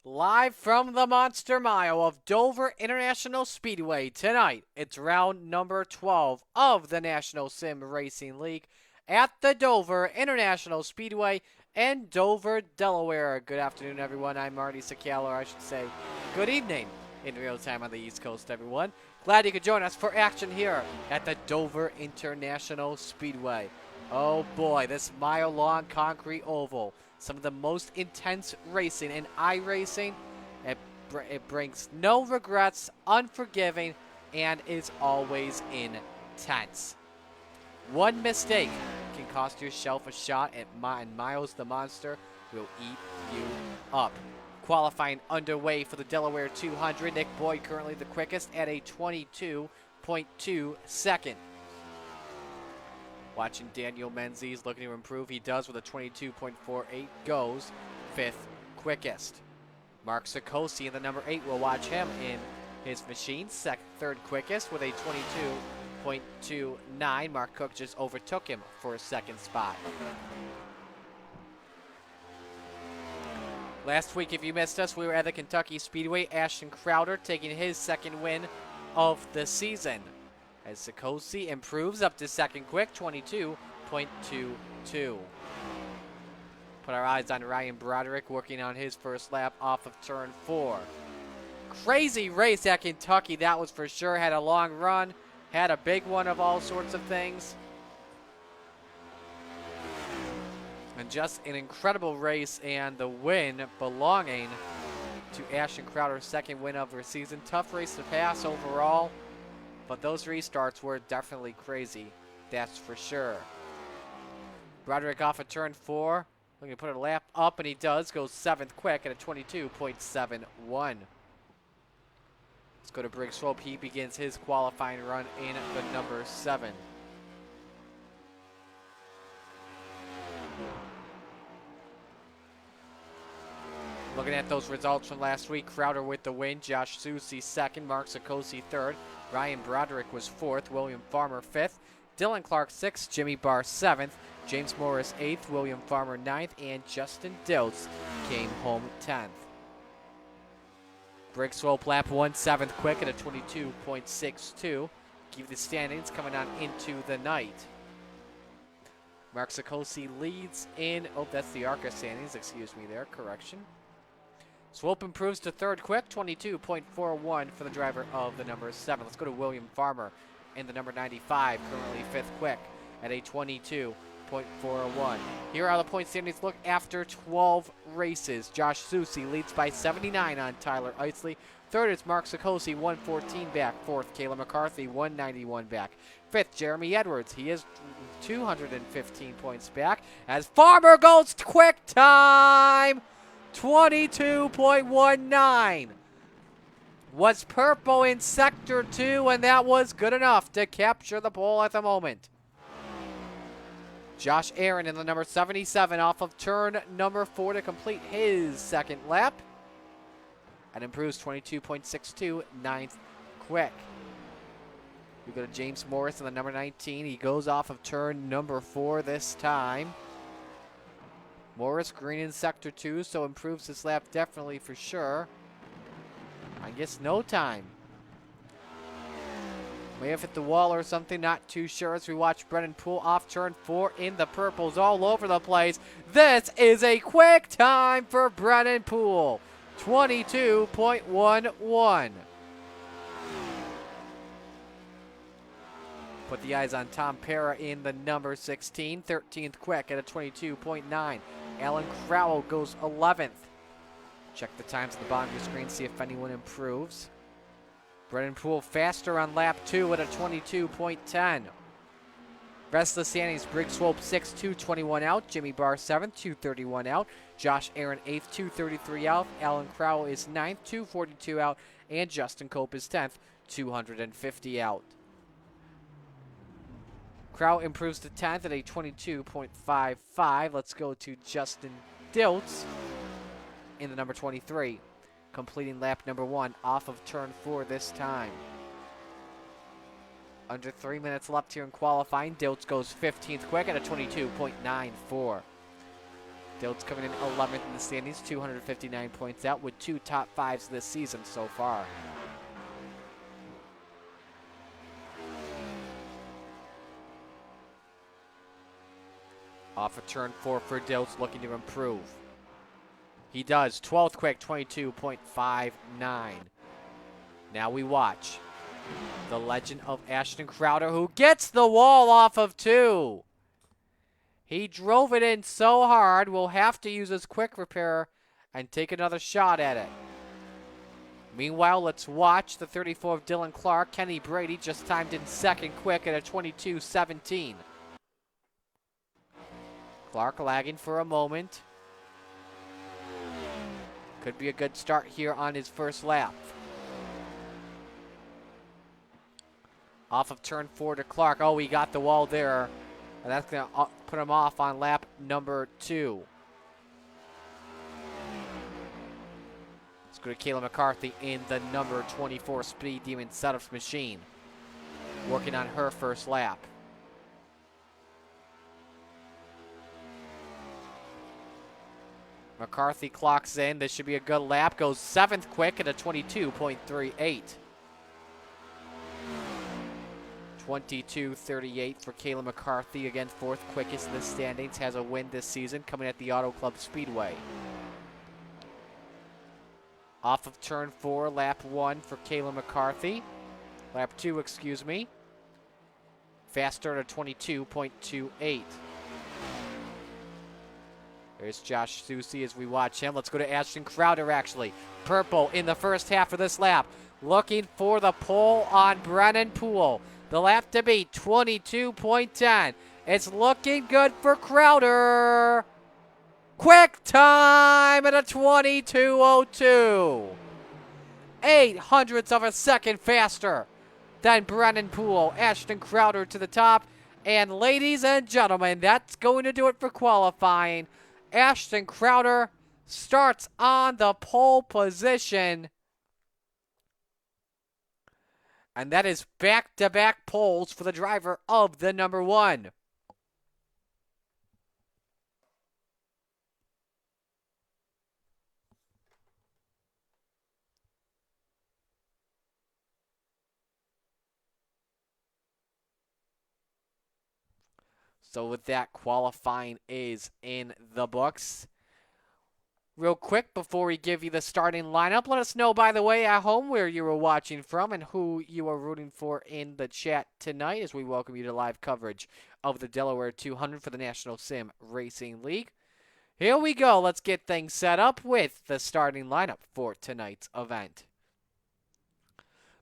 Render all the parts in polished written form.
Live from the Monster Mile of Dover International Speedway tonight, it's round number 12 of the National Sim Racing League at the Dover International Speedway in Dover, Delaware. Good afternoon, everyone. I'm Marty Sacalo, or I should say good evening in real time on the East Coast, everyone. Glad you could join us for action here at the Dover International Speedway. Oh boy, this mile-long concrete oval. Some of the most intense racing in iRacing. It brings no regrets, unforgiving, and is always intense. One mistake can cost yourself a shot at Miles the Monster will eat you up. Qualifying underway for the Delaware 200. Nick Boyd currently the quickest at a 22.2 second. Watching Daniel Menzies looking to improve. He does with a 22.48. Goes fifth quickest. Mark Sikosi in the number 8. We'll watch him in his machine. Third quickest with a 22.29. Mark Cook just overtook him for a second spot. Last week, if you missed us, we were at the Kentucky Speedway. Ashton Crowder taking his second win of the season, as Sikosi improves up to second quick, 22.22. Put our eyes on Ryan Broderick working on his first lap off of turn 4. Crazy race at Kentucky, that was for sure. Had a long run, had a big one of all sorts of things. And just an incredible race, and the win belonging to Ashton Crowder's second win of her season. Tough race to pass overall, but those restarts were definitely crazy, that's for sure. Broderick off of turn 4, looking to put a lap up, and he does. Goes 7th quick at a 22.71. Let's go to Briggs Swope. He begins his qualifying run in the number 7. Looking at those results from last week, Crowder with the win, Josh Susi second, Mark Sikosi third, Ryan Broderick was 4th, William Farmer 5th, Dylan Clark 6th, Jimmy Barr 7th, James Morris 8th, William Farmer 9th, and Justin Diltz came home 10th. Briggs Swope lap 1, 7th quick at a 22.62. Keep the standings coming on into the night. Mark Sikosi leads in, oh, that's the ARCA standings, excuse me there, correction. Swope improves to 3rd quick, 22.41 for the driver of the number 7. Let's go to William Farmer in the number 95, currently 5th quick at a 22.41. Here are the point standings. Look after 12 races. Josh Susi leads by 79 on Tyler Eisley. 3rd is Mark Sikosi, 114 back. 4th, Kayla McCarthy, 191 back. 5th, Jeremy Edwards. He is 215 points back as Farmer goes quick time. 22.19. Was purple in Sector 2, and that was good enough to capture the pole at the moment. Josh Aaron in the number 77 off of turn number 4 to complete his second lap. And improves 22.62, 9th quick. We go to James Morris in the number 19. He goes off of turn number 4 this time. Morris green in Sector 2, so improves his lap definitely for sure. I guess no time. May have hit the wall or something, not too sure, as we watch Brennan Poole off turn 4 in the purples all over the place. This is a quick time for Brennan Poole. 22.11. Put the eyes on Tom Para in the number 16, 13th quick at a 22.9. Alan Crowell goes 11th. Check the times at the bottom of your screen, see if anyone improves. Brennan Poole faster on lap 2 at a 22.10. Rest of the standings, Briggs Swope 6th, 221 out. Jimmy Barr 7th, 231 out. Josh Aaron 8th, 233 out. Alan Crowell is 9th, 242 out. And Justin Cope is 10th, 250 out. Crowell improves to 10th at a 22.55. Let's go to Justin Diltz in the number 23, completing lap number 1 off of turn 4 this time. Under 3 minutes left here in qualifying. Diltz goes 15th quick at a 22.94. Dilt's coming in 11th in the standings, 259 points out with 2 top 5s this season so far. Off of turn 4 for Dilt's, looking to improve. He does. 12th quick, 22.59. Now we watch the legend of Ashton Crowder, who gets the wall off of 2. He drove it in so hard, we'll have to use his quick repair and take another shot at it. Meanwhile, let's watch the 34 of Dylan Clark. Kenny Brady just timed in second quick at a 22.17. Clark lagging for a moment. Could be a good start here on his first lap. Off of turn 4 to Clark. Oh, he got the wall there. And that's going to put him off on lap number 2. Let's go to Kayla McCarthy in the number 24 Speed Demon setups machine. Working on her first lap. McCarthy clocks in. This should be a good lap. Goes 7th quick at a 22.38. 22.38 for Kayla McCarthy. Again, 4th quickest in the standings. Has a win this season coming at the Auto Club Speedway. Off of turn 4, lap 1 for Kayla McCarthy. Lap 2, excuse me. Faster at a 22.28. There's Josh Susie as we watch him. Let's go to Ashton Crowder, actually. Purple in the first half of this lap. Looking for the pole on Brennan Poole. The lap to beat, 22.10. It's looking good for Crowder. Quick time at a 22.02. 0.08 of a second faster than Brennan Poole. Ashton Crowder to the top. And ladies and gentlemen, that's going to do it for qualifying. Ashton Crowder starts on the pole position. And that is back-to-back poles for the driver of the number 1. So with that, qualifying is in the books. Real quick, before we give you the starting lineup, let us know, by the way, at home where you were watching from and who you are rooting for in the chat tonight as we welcome you to live coverage of the Delaware 200 for the National Sim Racing League. Here we go. Let's get things set up with the starting lineup for tonight's event.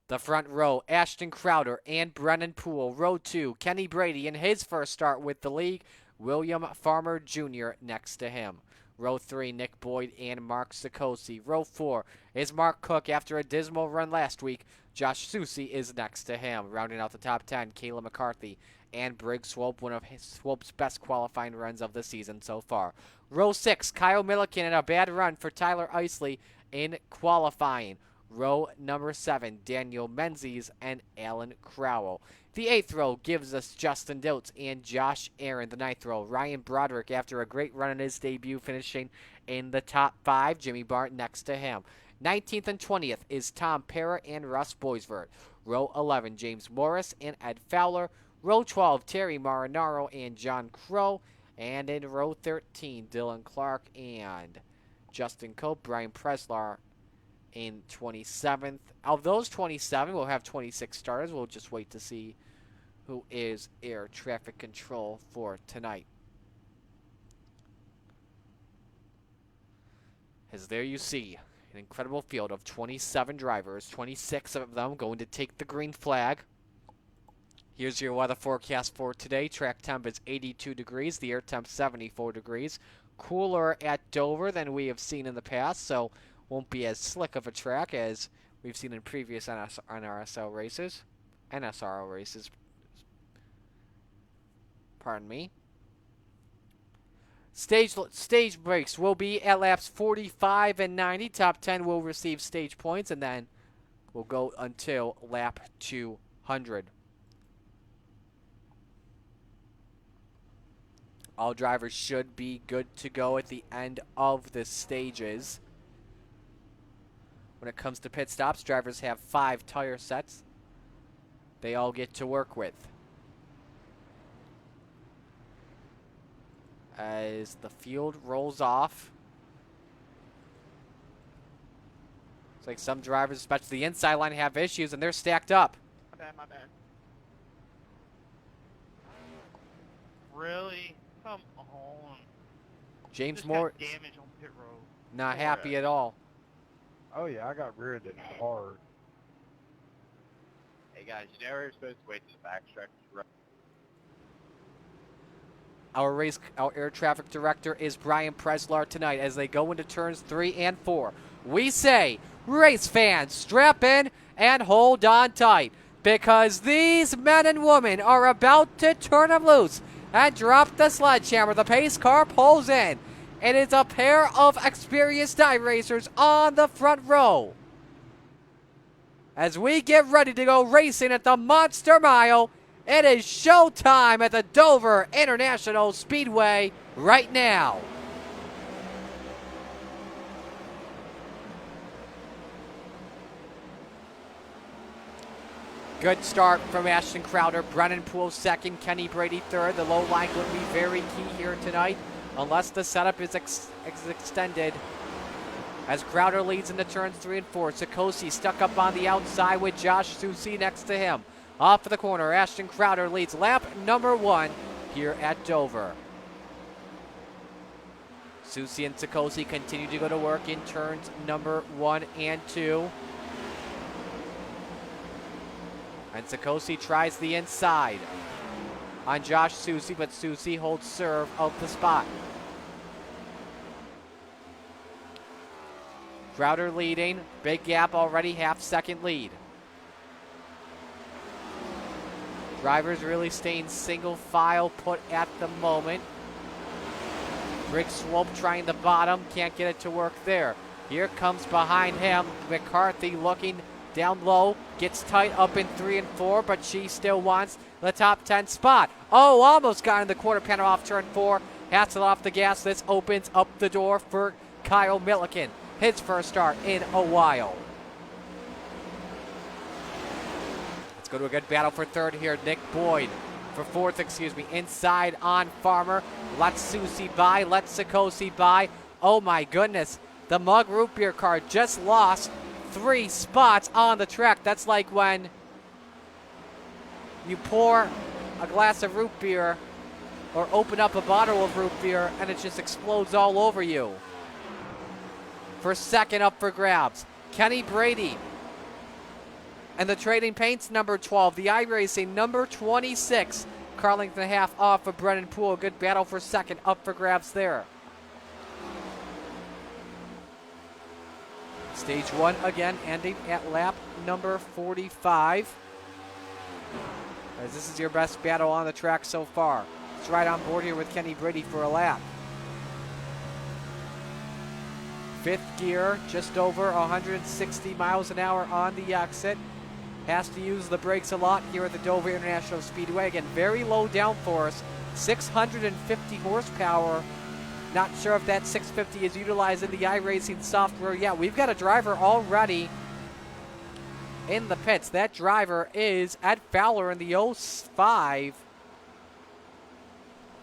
The front row, Ashton Crowder and Brennan Poole. Row 2, Kenny Brady in his first start with the league. William Farmer Jr. next to him. Row 3, Nick Boyd and Mark Sikosi. Row 4 is Mark Cook after a dismal run last week. Josh Susie is next to him. Rounding out the top 10, Kayla McCarthy and Briggs Swope, one of Swope's best qualifying runs of the season so far. Row 6, Kyle Milliken and a bad run for Tyler Isley in qualifying. Row number 7, Daniel Menzies and Alan Crowell. The 8th row gives us Justin Diltz and Josh Aaron. The 9th row, Ryan Broderick after a great run in his debut, finishing in the top 5. Jimmy Barton next to him. 19th and 20th is Tom Parra and Russ Boisvert. Row 11, James Morris and Ed Fowler. Row 12, Terry Marinaro and John Crow. And in row 13, Dylan Clark and Justin Cope, Brian Preslar in 27th. Of those 27, we'll have 26 starters. We'll just wait to see who is air traffic control for tonight. As there you see, an incredible field of 27 drivers, 26 of them going to take the green flag. Here's your weather forecast for today. Track temp is 82 degrees, the air temp 74 degrees. Cooler at Dover than we have seen in the past, so won't be as slick of a track as we've seen in previous NRSL races. NSRL races. Pardon me. Stage breaks will be at laps 45 and 90. Top 10 will receive stage points, and then we'll go until lap 200. All drivers should be good to go at the end of the stages. When it comes to pit stops, drivers have 5 tire sets they all get to work with. As the field rolls off. It's like some drivers, especially the inside line, have issues, and they're stacked up. My bad. Really? Come on. James Just Moore got damage on pit road. not happy at all. Oh yeah, I got rear-ended hard. Hey guys, you never supposed to wait to the backstretch. Our air traffic director is Brian Preslar tonight as they go into turns 3 and 4. We say, race fans, strap in and hold on tight, because these men and women are about to turn them loose and drop the sledgehammer. The pace car pulls in. It is a pair of experienced iRacers on the front row. As we get ready to go racing at the Monster Mile, it is showtime at the Dover International Speedway right now. Good start from Ashton Crowder. Brennan Poole second. Kenny Brady third. The low line would be very key here tonight, unless the setup is extended. As Crowder leads into turns 3 and 4. Sikosi stuck up on the outside with Josh Susi next to him. Off of the corner, Ashton Crowder leads lap number 1 here at Dover. Susi and Sikosi continue to go to work in turns number 1 and 2. And Sikosi tries the inside on Josh Susi, but Susi holds serve of the spot. Crowder leading, big gap already, half-second lead. Drivers really staying single file put at the moment. Rick Swope trying the bottom, can't get it to work there. Here comes behind him, McCarthy looking down low, gets tight up in 3 and 4, but she still wants the top 10 spot. Oh, almost got in the quarter panel off turn 4. Has it off the gas. This opens up the door for Kyle Milliken. His first start in a while. Let's go to a good battle for third here. Nick Boyd for fourth, inside on Farmer. Let's Susi by, let's Sikosi by. Oh my goodness, the Mug Root Beer car just lost 3 spots on the track. That's like when you pour a glass of root beer or open up a bottle of root beer and it just explodes all over you. For second up for grabs, Kenny Brady. And the Trading Paints number 12, the iRacing number 26. Carlington half off of Brennan Poole. Good battle for second, up for grabs there. Stage 1 again ending at lap number 45. As this is your best battle on the track so far. It's right on board here with Kenny Brady for a lap. 5th gear, just over 160 miles an hour on the exit. Has to use the brakes a lot here at the Dover International Speedway. Again, very low downforce, 650 horsepower. Not sure if that 650 is utilized in the iRacing software yet. We've got a driver already in the pits. That driver is Ed Fowler in the 05.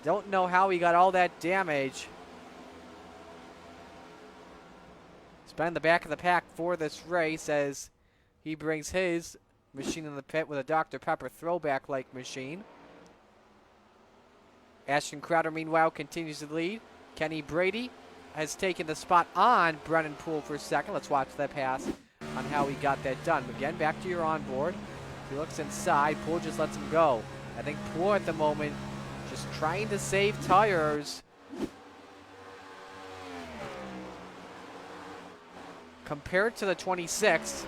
Don't know how he got all that damage. He's been in the back of the pack for this race as he brings his machine in the pit with a Dr. Pepper throwback-like machine. Ashton Crowder, meanwhile, continues to lead. Kenny Brady has taken the spot on Brennan Poole for second. Let's watch that pass on how he got that done. Again, back to your onboard. He looks inside. Poole just lets him go. I think Poole at the moment just trying to save tires. Compared to the 26,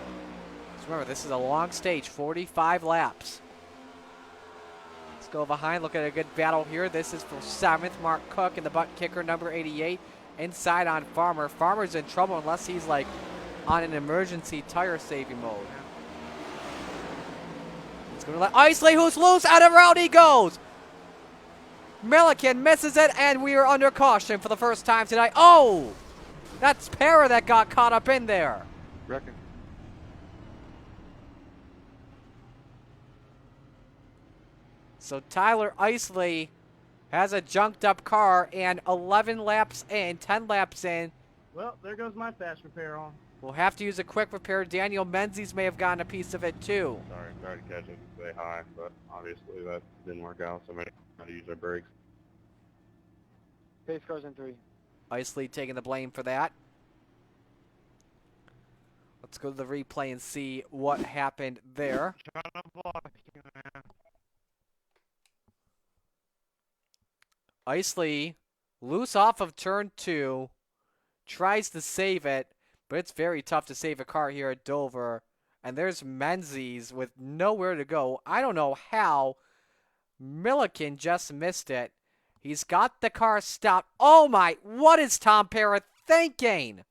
remember, this is a long stage, 45 laps. Let's go behind, look at a good battle here. This is for 7th, Mark Cook, and the butt kicker, number 88, inside on Farmer. Farmer's in trouble unless he's like on an emergency tire saving mode. It's going to let Isley, who's loose, out of round he goes. Milliken misses it, and we are under caution for the first time tonight. Oh! That's Para that got caught up in there. Reckon. So Tyler Isley has a junked up car, and 11 laps in, 10 laps in, Well, there goes my fast repair on. we'll have to use a quick repair. Daniel Menzies may have gotten a piece of it too. Sorry, tried to catch it and say hi, but obviously that didn't work out. Somebody had to use their brakes. Pace cars in 3. Isley taking the blame for that. Let's go to the replay and see what happened there. Trying to block you, man. Isley, loose off of turn 2, tries to save it, but it's very tough to save a car here at Dover. And there's Menzies with nowhere to go. I don't know how Milliken just missed it. He's got the car stopped. Oh my, what is Tom Para thinking?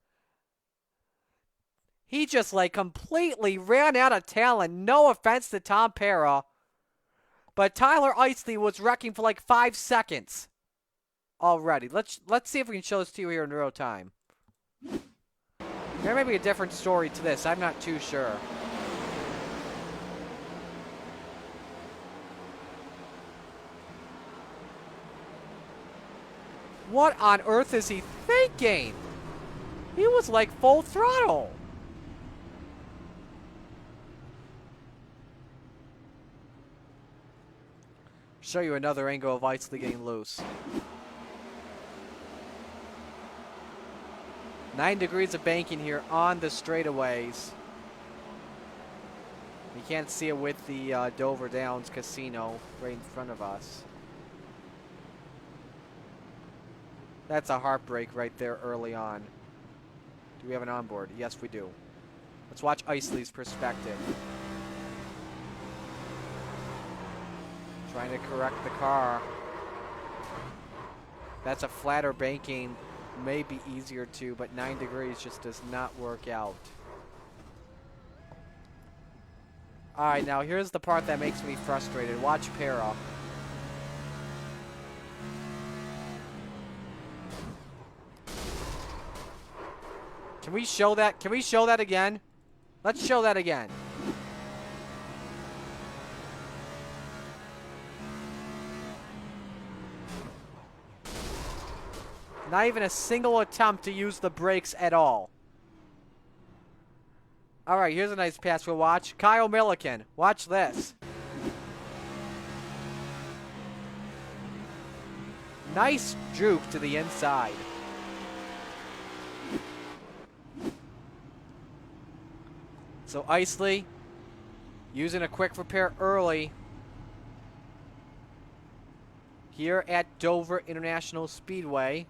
He just like completely ran out of talent. No offense to Tom Para, but Tyler Isley was wrecking for like 5 seconds already. Let's see if we can show this to you here in real time. There may be a different story to this. I'm not too sure. What on earth is he thinking? He was like full throttle. Show you another angle of Isley getting loose. 9 degrees of banking here on the straightaways. You can't see it with the Dover Downs Casino right in front of us. That's a heartbreak right there early on. Do we have an onboard? Yes, we do. Let's watch Isley's perspective. Trying to correct the car. That's a flatter banking. May be easier to, but 9 degrees just does not work out. All right, now here's the part that makes me frustrated. Watch Para. Can we show that? Can we show that again? Let's show that again. Not even a single attempt to use the brakes at all. All right, here's a nice pass we'll watch. Kyle Milliken, watch this. Nice juke to the inside. So Isley using a quick repair early here at Dover International Speedway.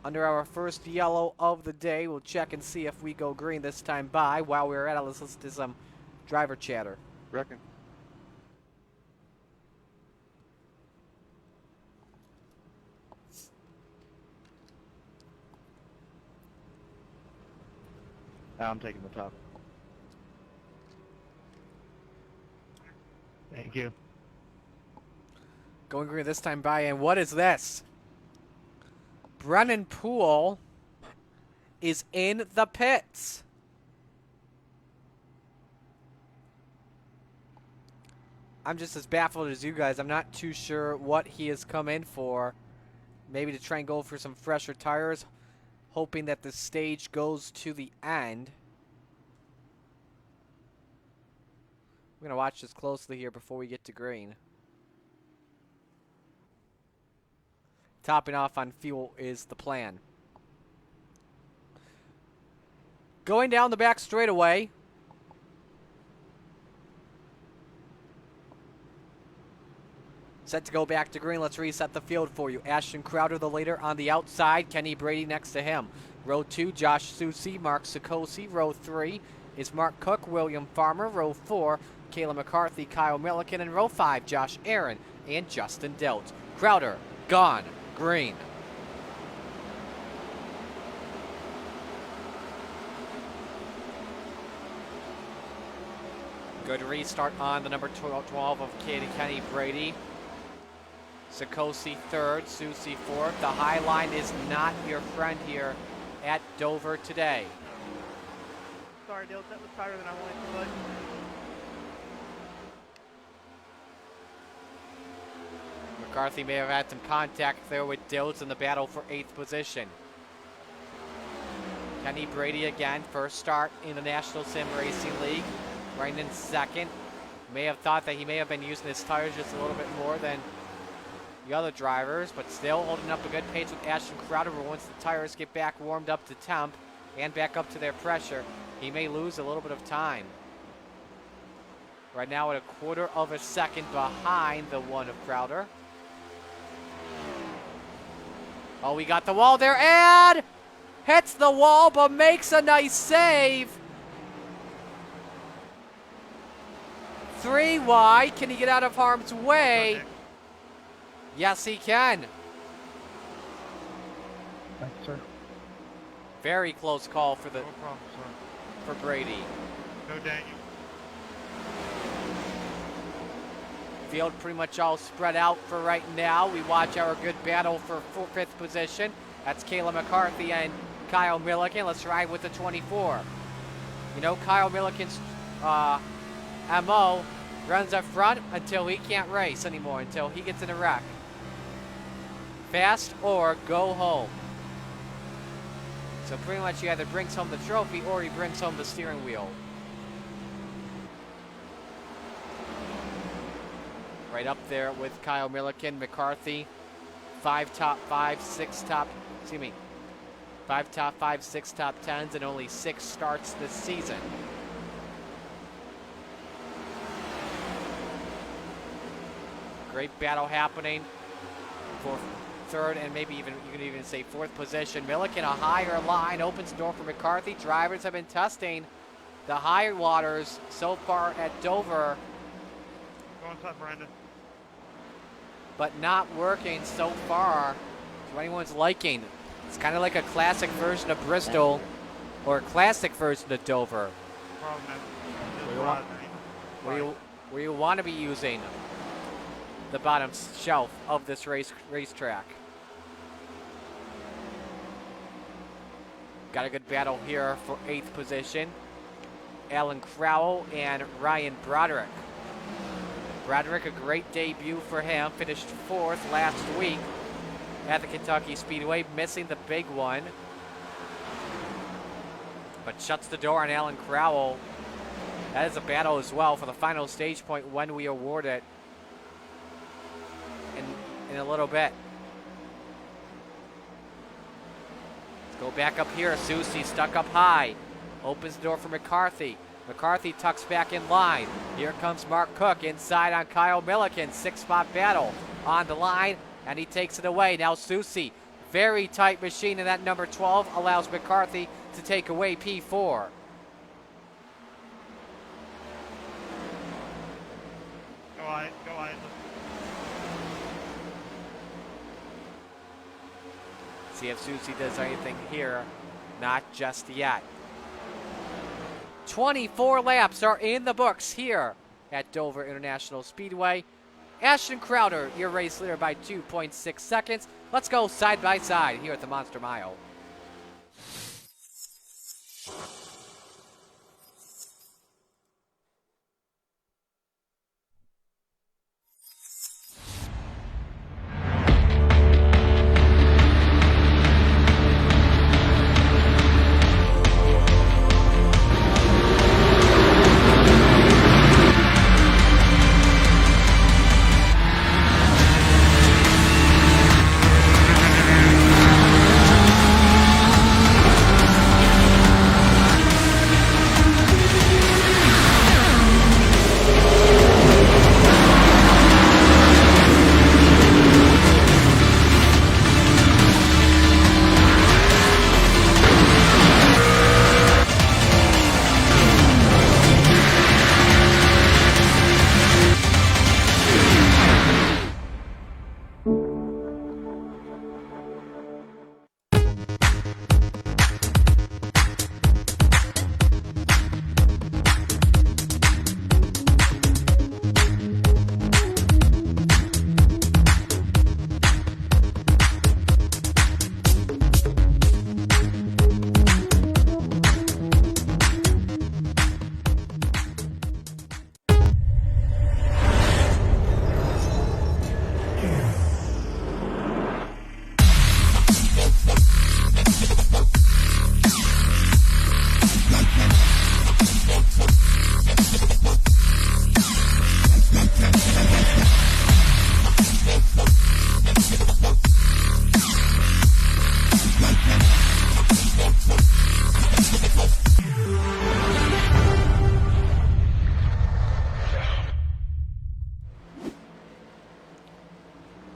Under our first yellow of the day, we'll check and see if we go green this time by. While we're at it, let's listen to some driver chatter. Reckon. I'm taking the top. Thank you. Going green this time by, and what is this? Brennan Poole is in the pits. I'm just as baffled as you guys. I'm not too sure what he has come in for. Maybe to try and go for some fresher tires, hoping that the stage goes to the end. We're going to watch this closely here before we get to green. Topping off on fuel is the plan. Going down the back straightaway. Set to go back to green. Let's reset the field for you. Ashton Crowder, the leader, on the outside. Kenny Brady next to him. Row 2, Josh Susi, Mark Sikosi. Row 3 is Mark Cook, William Farmer. Row 4, Kayla McCarthy, Kyle Milliken. And row 5, Josh Aaron and Justin Delt. Crowder, gone. Green. Good restart on the number 12 of Kenny Brady. Sikosi third, Susie fourth. The high line is not your friend here at Dover today. Sorry, Dale, that was tighter than I wanted to, bud. McCarthy may have had some contact there with Dills in the battle for 8th position. Kenny Brady again, first start in the National Sim Racing League, running in second. May have thought that he may have been using his tires just a little bit more than the other drivers, but still holding up a good pace with Ashton Crowder. But once the tires get back warmed up to temp and back up to their pressure, he may lose a little bit of time. Right now at a quarter of a second behind the one of Crowder. Oh, we got the wall there, and hits the wall, but makes a nice save. 3 wide. Can he get out of harm's way? Yes, he can. Thanks, sir. Very close call for No problem, sir. for Brady. Go, Daniel. Field pretty much all spread out for right now. We watch our good battle for 5th position. That's Kayla McCarthy and Kyle Milliken. Let's ride with the 24. You know, Kyle Milliken's MO runs up front until he can't race anymore, until he gets in a wreck. Fast or go home. So pretty much he either brings home the trophy or he brings home the steering wheel. Right up there with Kyle Milliken, McCarthy. 5 top 5, 6 top, 5 top 5, 6 top 10s, and only 6 starts this season. Great battle happening for 3rd and maybe even, you can even say 4th position. Milliken, a higher line, opens the door for McCarthy. Drivers have been testing the higher waters so far at Dover, Go inside, Brandon. but not working so far to anyone's liking. It's kind of like a classic version of Bristol or a classic version of Dover, where you want to be using the bottom shelf of this racetrack. Got a good battle here for 8th position. Alan Crowell and Ryan Broderick. Broderick, a great debut for him. Finished 4th last week at the Kentucky Speedway, missing the big one. But shuts the door on Alan Crowell. That is a battle as well for the final stage point when we award it in a little bit. Let's go back up here. Susie stuck up high. Opens the door for McCarthy. McCarthy tucks back in line. Here comes Mark Cook inside on Kyle Milliken. 6-spot battle on the line, and he takes it away. Now Susie, very tight machine in that number 12, allows McCarthy to take away P4. Go Wyatt, go Wyatt. See if Susie does anything here. Not just yet. 24 laps are in the books here at Dover International Speedway. Ashton Crowder, your race leader by 2.6 seconds. Let's go side by side here at the Monster Mile.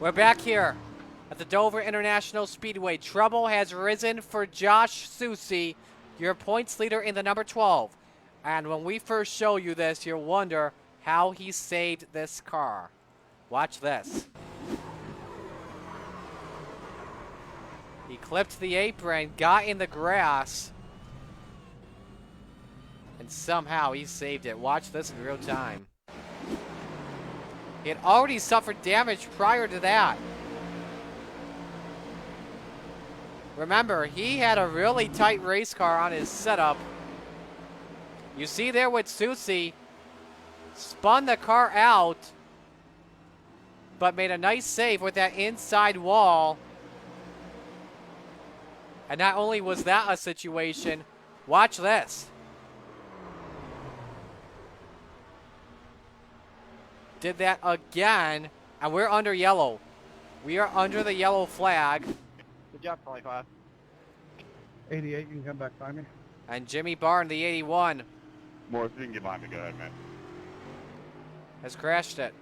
We're back here at the Dover International Speedway. Trouble has risen for Josh Susi, your points leader in the number 12. And when we first show you this, you'll wonder how he saved this car. Watch this. He clipped the apron, got in the grass, and somehow he saved it. Watch this in real time. He had already suffered damage prior to that. Remember, he had a really tight race car on his setup. You see there with Susi, spun the car out, but made a nice save with that inside wall. And not only was that a situation, watch this. Did that again, and we're under yellow. We are under the yellow flag. Good job, 25. 88, you can come back by me. And Jimmy Barr in the 81 Morris, you can get behind me. Go ahead, man. has crashed it.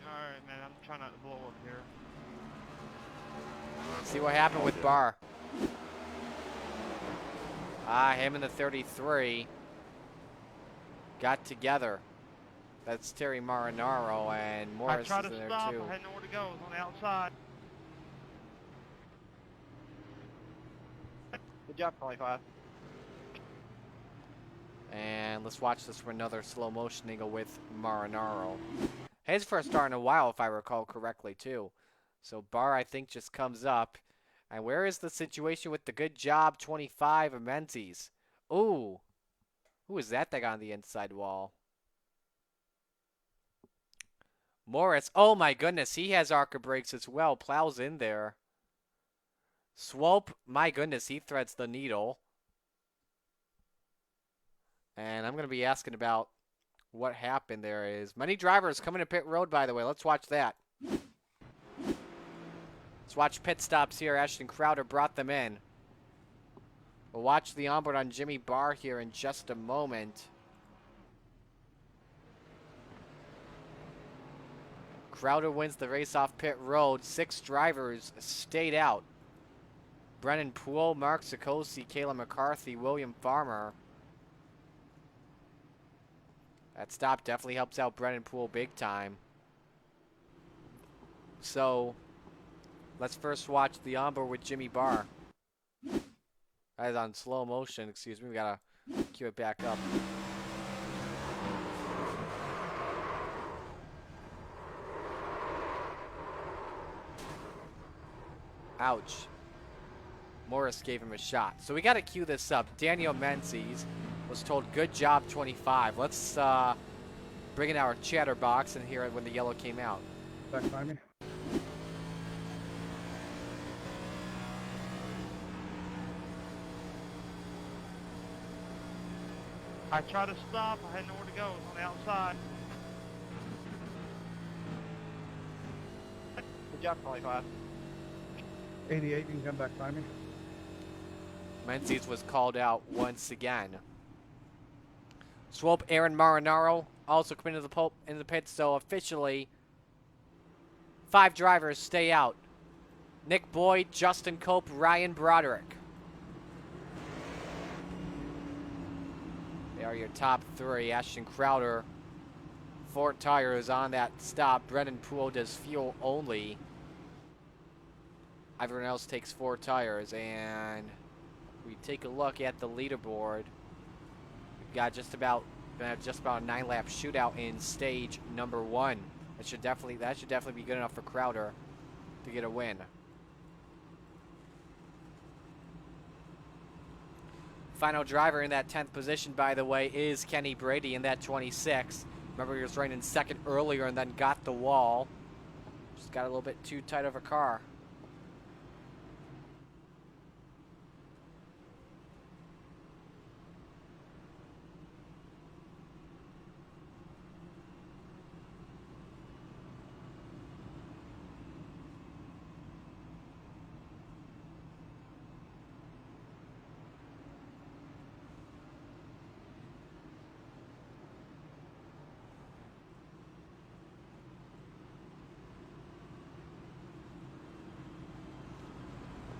Alright, man. I'm trying not to blow up here. See what happened with Barr. Him and the 33 got together. That's Terry Marinaro, and I Morris tried is to in there stop. too. I had nowhere to go. It was on the outside. Good job, 25. And let's watch this for another slow motion angle with Marinaro. His first start in a while, if I recall correctly, too. So Barr, I think, just comes up. And where is the situation with the good job 25 of Menzies? Ooh. Who is that got on the inside wall? Morris. Oh, my goodness. He has ARCA brakes as well. Plows in there. Swope. My goodness. He threads the needle. And I'm going to be asking about what happened there is. Many drivers coming to pit road, by the way. Let's watch that. Let's watch pit stops here. Ashton Crowder brought them in. We'll watch the onboard on Jimmy Barr here in just a moment. Crowder wins the race off pit road. 6 drivers stayed out. Brennan Poole, Mark Sikosi, Kayla McCarthy, William Farmer. That stop definitely helps out Brennan Poole big time. So, let's first watch the onboard with Jimmy Barr. That is on slow motion. Excuse me. We gotta cue it back up. Ouch. Morris gave him a shot. So we gotta cue this up. Daniel Menzies was told, good job, 25. Let's bring in our chatterbox and hear it when the yellow came out. Back by me. I tried to stop. I had nowhere to go. It was on the outside. Good job, 25. 88, you can come back by me. Menzies was called out once again. Swope Aaron Marinaro also coming into the pit, so officially 5 drivers stay out. Nick Boyd, Justin Cope, Ryan Broderick. They are your top 3. Ashton Crowder, 4 tires on that stop. Brennan Poole does fuel only. Everyone else takes 4 tires, and we take a look at the leaderboard. We've got just about a 9-lap shootout in stage number 1. That should definitely be good enough for Crowder to get a win. Final driver in that 10th position, by the way, is Kenny Brady in that 26. Remember, he was running second earlier and then got the wall. Just got a little bit too tight of a car.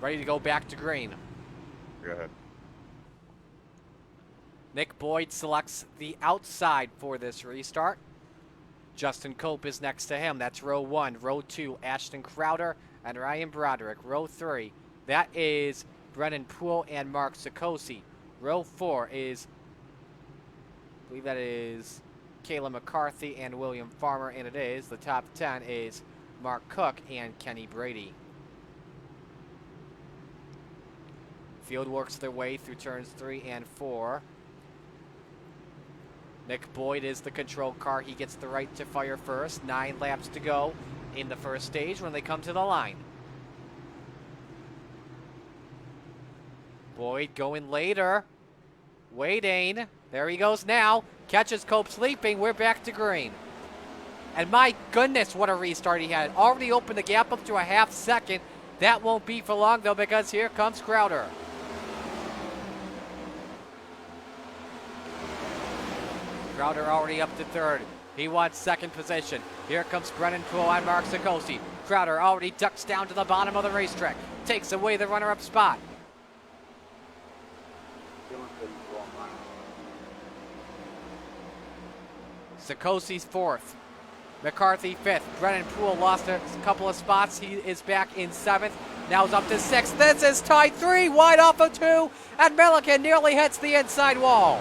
Ready to go back to green. Go ahead. Nick Boyd selects the outside for this restart. Justin Cope is next to him. That's row 1. Row 2, Ashton Crowder and Ryan Broderick. Row 3, that is Brennan Poole and Mark Sikosi. Row 4 is, I believe that is Kayla McCarthy and William Farmer, and it is, the top 10 is Mark Cook and Kenny Brady. Field works their way through turns 3 and 4. Nick Boyd is the control car. He gets the right to fire first. 9 laps to go in the first stage when they come to the line. Boyd going later. Waiting. There he goes now. Catches Cope sleeping. We're back to green. And my goodness, what a restart he had. Already opened the gap up to a half second. That won't be for long, though, because here comes Crowder. Crowder already up to third. He wants second position. Here comes Brennan Poole and Mark Sikosi. Crowder already ducks down to the bottom of the racetrack. Takes away the runner-up spot. Sikosi's fourth. McCarthy fifth. Brennan Poole lost a couple of spots. He is back in seventh. Now he's up to sixth. This is tied 3 wide off of 2. And Milliken nearly hits the inside wall.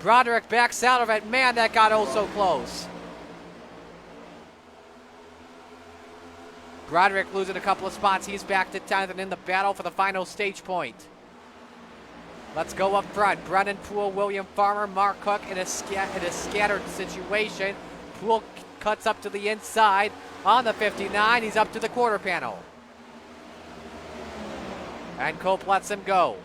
Broderick backs out of it. Man, that got oh so close. Broderick losing a couple of spots. He's back to 10th and in the battle for the final stage point. Let's go up front. Brennan Poole, William Farmer, Mark Cook in a scattered situation. Poole cuts up to the inside on the 59. He's up to the quarter panel. And Cope lets him go.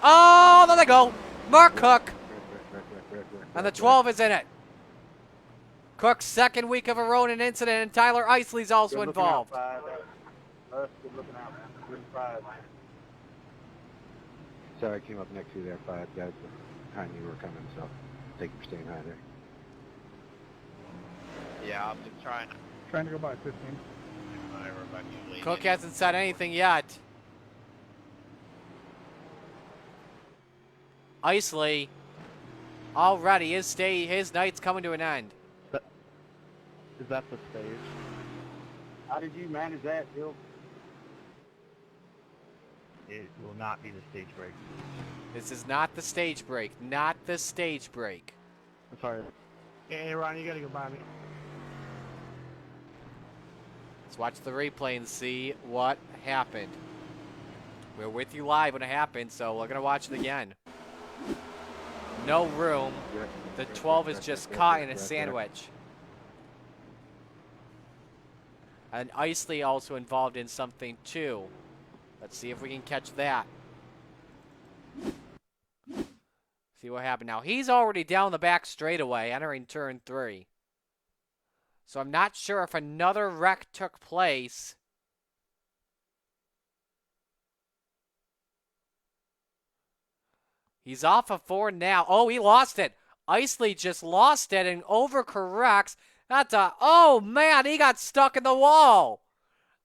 Oh, there they go. Mark Cook. And the 12 is in it. Cook's second week of a Ronin incident, and Tyler Isley's also involved. Good looking out. Good five. Sorry, I came up next to you there, 5 guys behind you were coming, so thank you for staying high there. Yeah, I'm just trying. Trying to go by 15. Cook hasn't said anything yet. Isley already, his night's coming to an end. Is that the stage? How did you manage that, Bill? It will not be the stage break. This is not the stage break. Not the stage break. I'm sorry. Hey, Ron, you gotta go by me. Let's watch the replay and see what happened. We're with you live when it happened, so we're going to watch it again. No room. The 12 is just caught in a sandwich. And Isley also involved in something too. Let's see if we can catch that. See what happened. Now, he's already down the back straightaway, entering turn 3. So I'm not sure if another wreck took place. He's off of 4 now. Oh, he lost it. Isley just lost it and overcorrects. Oh man, he got stuck in the wall.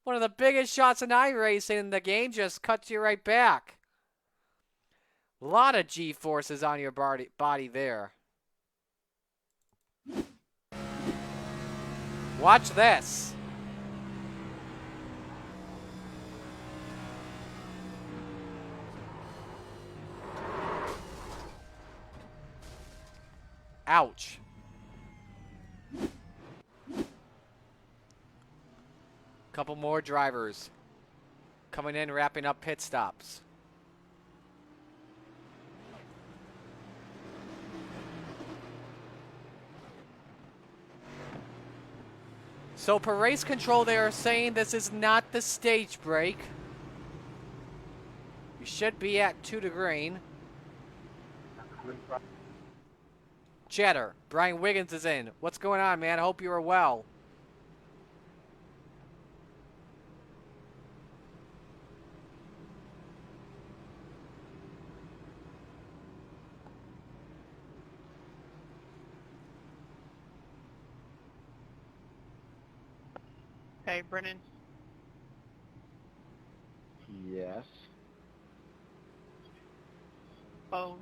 One of the biggest shots in iRacing in the game just cuts you right back. A lot of G-forces on your body there. Watch this. Ouch. Couple more drivers coming in, wrapping up pit stops. So per race control, they are saying this is not the stage break. You should be at 2 to green. Chatter, Brian Wiggins is in. What's going on, man? I hope you are well. Hey, Brennan. Yes. Phone.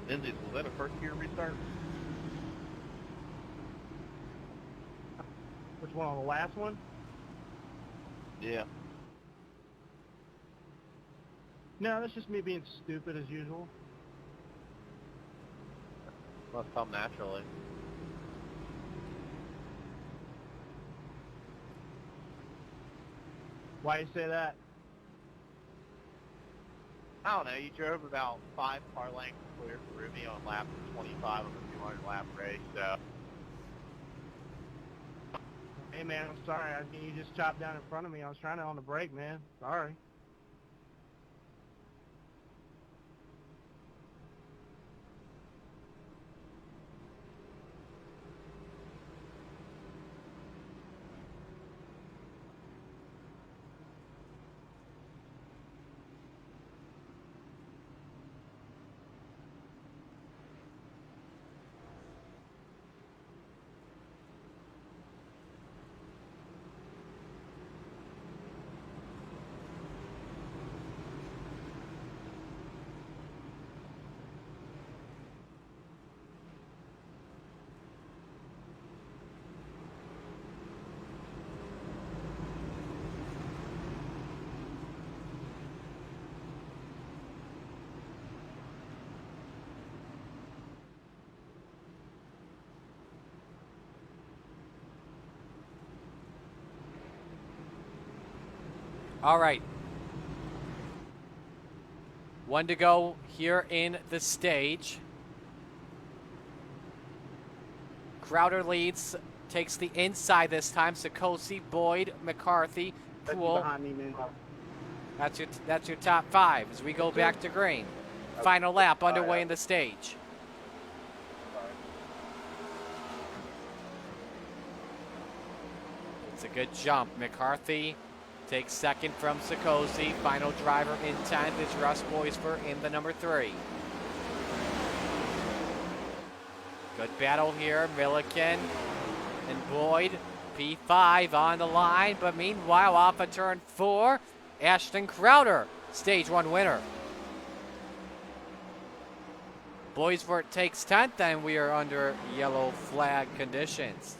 Lindsay, was that a first gear restart? Which one, on the last one? Yeah. No, that's just me being stupid as usual. Must come naturally. Why you say that? I don't know, you drove about 5 car lengths clear through me on lap 25 of a 200 lap race, so. Hey man, I'm sorry. I mean, you just chopped down in front of me. I was trying to on the brake, man. Sorry. All right. One to go here in the stage. Crowder leads, takes the inside this time. Sikosi, Boyd, McCarthy, Poole. Behind me, man. That's your top 5 as we go back to green. Final lap underway in the stage. It's a good jump. McCarthy takes second from Sikosi. Final driver in 10th is Russ Boisfer in the number 3. Good battle here. Milliken and Boyd. P5 on the line, but meanwhile off of turn 4, Ashton Crowder, stage 1 winner. Boisfer takes 10th, and we are under yellow flag conditions.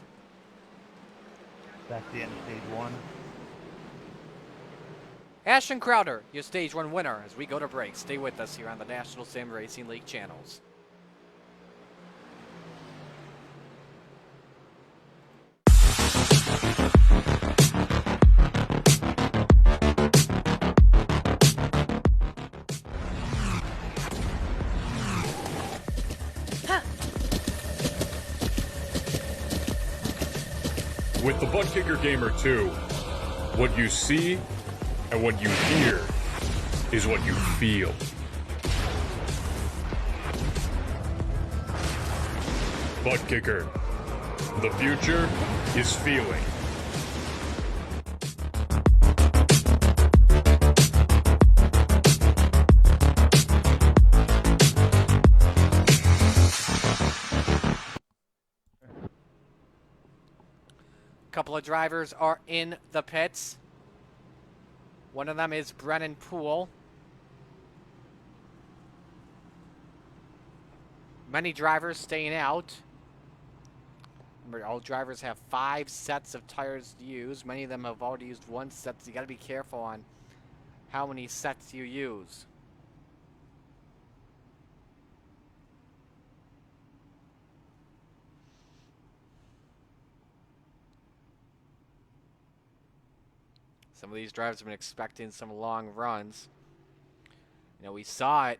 That's the end of stage 1. Ashton Crowder, your stage 1 winner as we go to break. Stay with us here on the National Sim Racing League channels. With the Butt Kicker Gamer 2, what you see and what you hear is what you feel. Butt Kicker. The future is feeling. Couple of drivers are in the pits. One of them is Brennan Poole. Many drivers staying out. Remember, all drivers have 5 sets of tires to use. Many of them have already used 1 set, so you got to be careful on how many sets you use. Some of these drivers have been expecting some long runs. You know, we saw it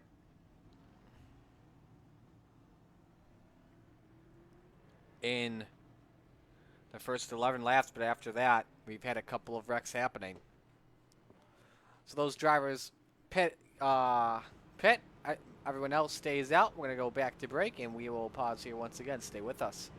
in the first 11 laps, but after that, we've had a couple of wrecks happening. So those drivers pit. Everyone else stays out. We're going to go back to break, and we will pause here once again. Stay with us.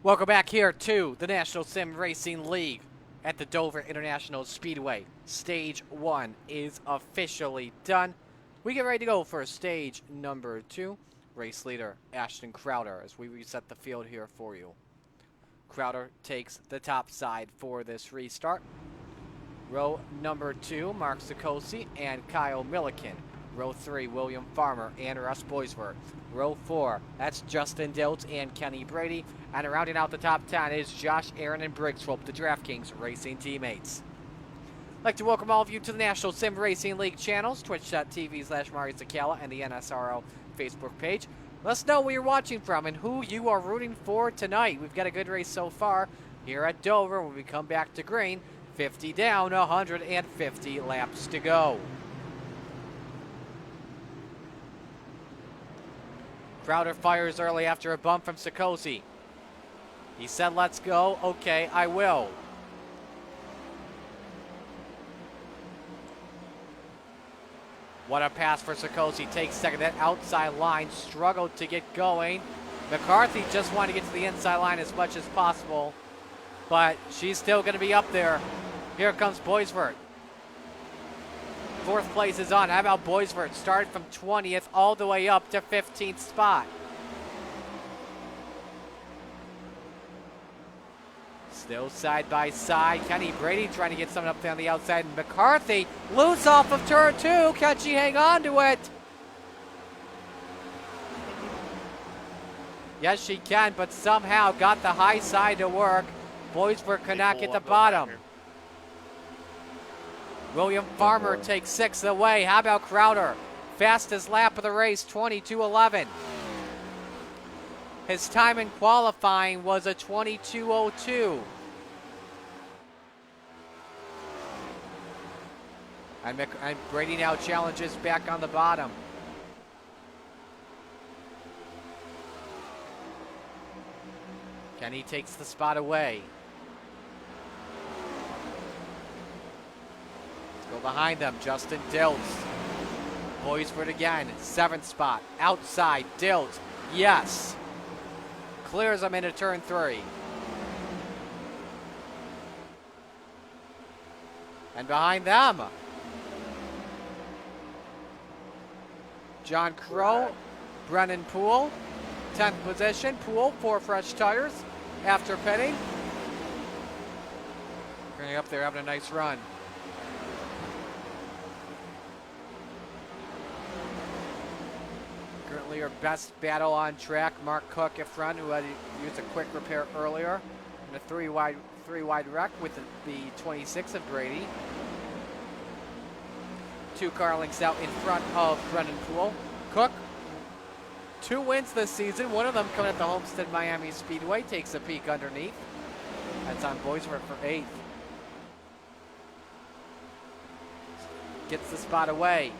Welcome back here to the National Sim Racing League at the Dover International Speedway. Stage 1 is officially done. We get ready to go for stage number 2. Race leader Ashton Crowder as we reset the field here for you. Crowder takes the top side for this restart. Row number 2, Mark Sikosi and Kyle Milliken. Row 3, William Farmer and Russ Boisvert. Row 4, that's Justin Diltz and Kenny Brady. And rounding out the top 10 is Josh Aaron and Briggs Swope, the DraftKings racing teammates. I'd like to welcome all of you to the National Sim Racing League channels, twitch.tv/Mario Sakala and the NSRO Facebook page. Let us know where you're watching from and who you are rooting for tonight. We've got a good race so far here at Dover. When we come back to green, 50 down, 150 laps to go. Crowder fires early after a bump from Sikosi. He said, let's go. Okay, I will. What a pass for Sikosi. Takes second. That outside line struggled to get going. McCarthy just wanted to get to the inside line as much as possible, but she's still going to be up there. Here comes Boisvert. Fourth place is on. How about Boisvert? Started from 20th all the way up to 15th spot. Still side by side. Kenny Brady trying to get something up there on the outside. And McCarthy loose off of turn 2. Can she hang on to it? Yes, she can, but somehow got the high side to work. Boisvert could not get the bottom. William Farmer takes 6th away. How about Crowder? Fastest lap of the race, 22:11. His time in qualifying was a 22:02. And Brady now challenges back on the bottom. Kenny takes the spot away. Let's go behind them, Justin Diltz. Boisvert again, 7th spot. Outside, Diltz, yes. Clears them into turn 3. And behind them, John Crow, Brennan Poole, 10th position. Poole, 4 fresh tires after pitting. Going up there, having a nice run. Currently our best battle on track, Mark Cook at front, who had to use a quick repair earlier. And a three wide wreck with the 26 of Brady. 2 car lengths out in front of Brennan Poole. Cook, 2 wins this season. One of them coming at the Homestead Miami Speedway. Takes a peek underneath. That's on Boisvert for 8th. Gets the spot away.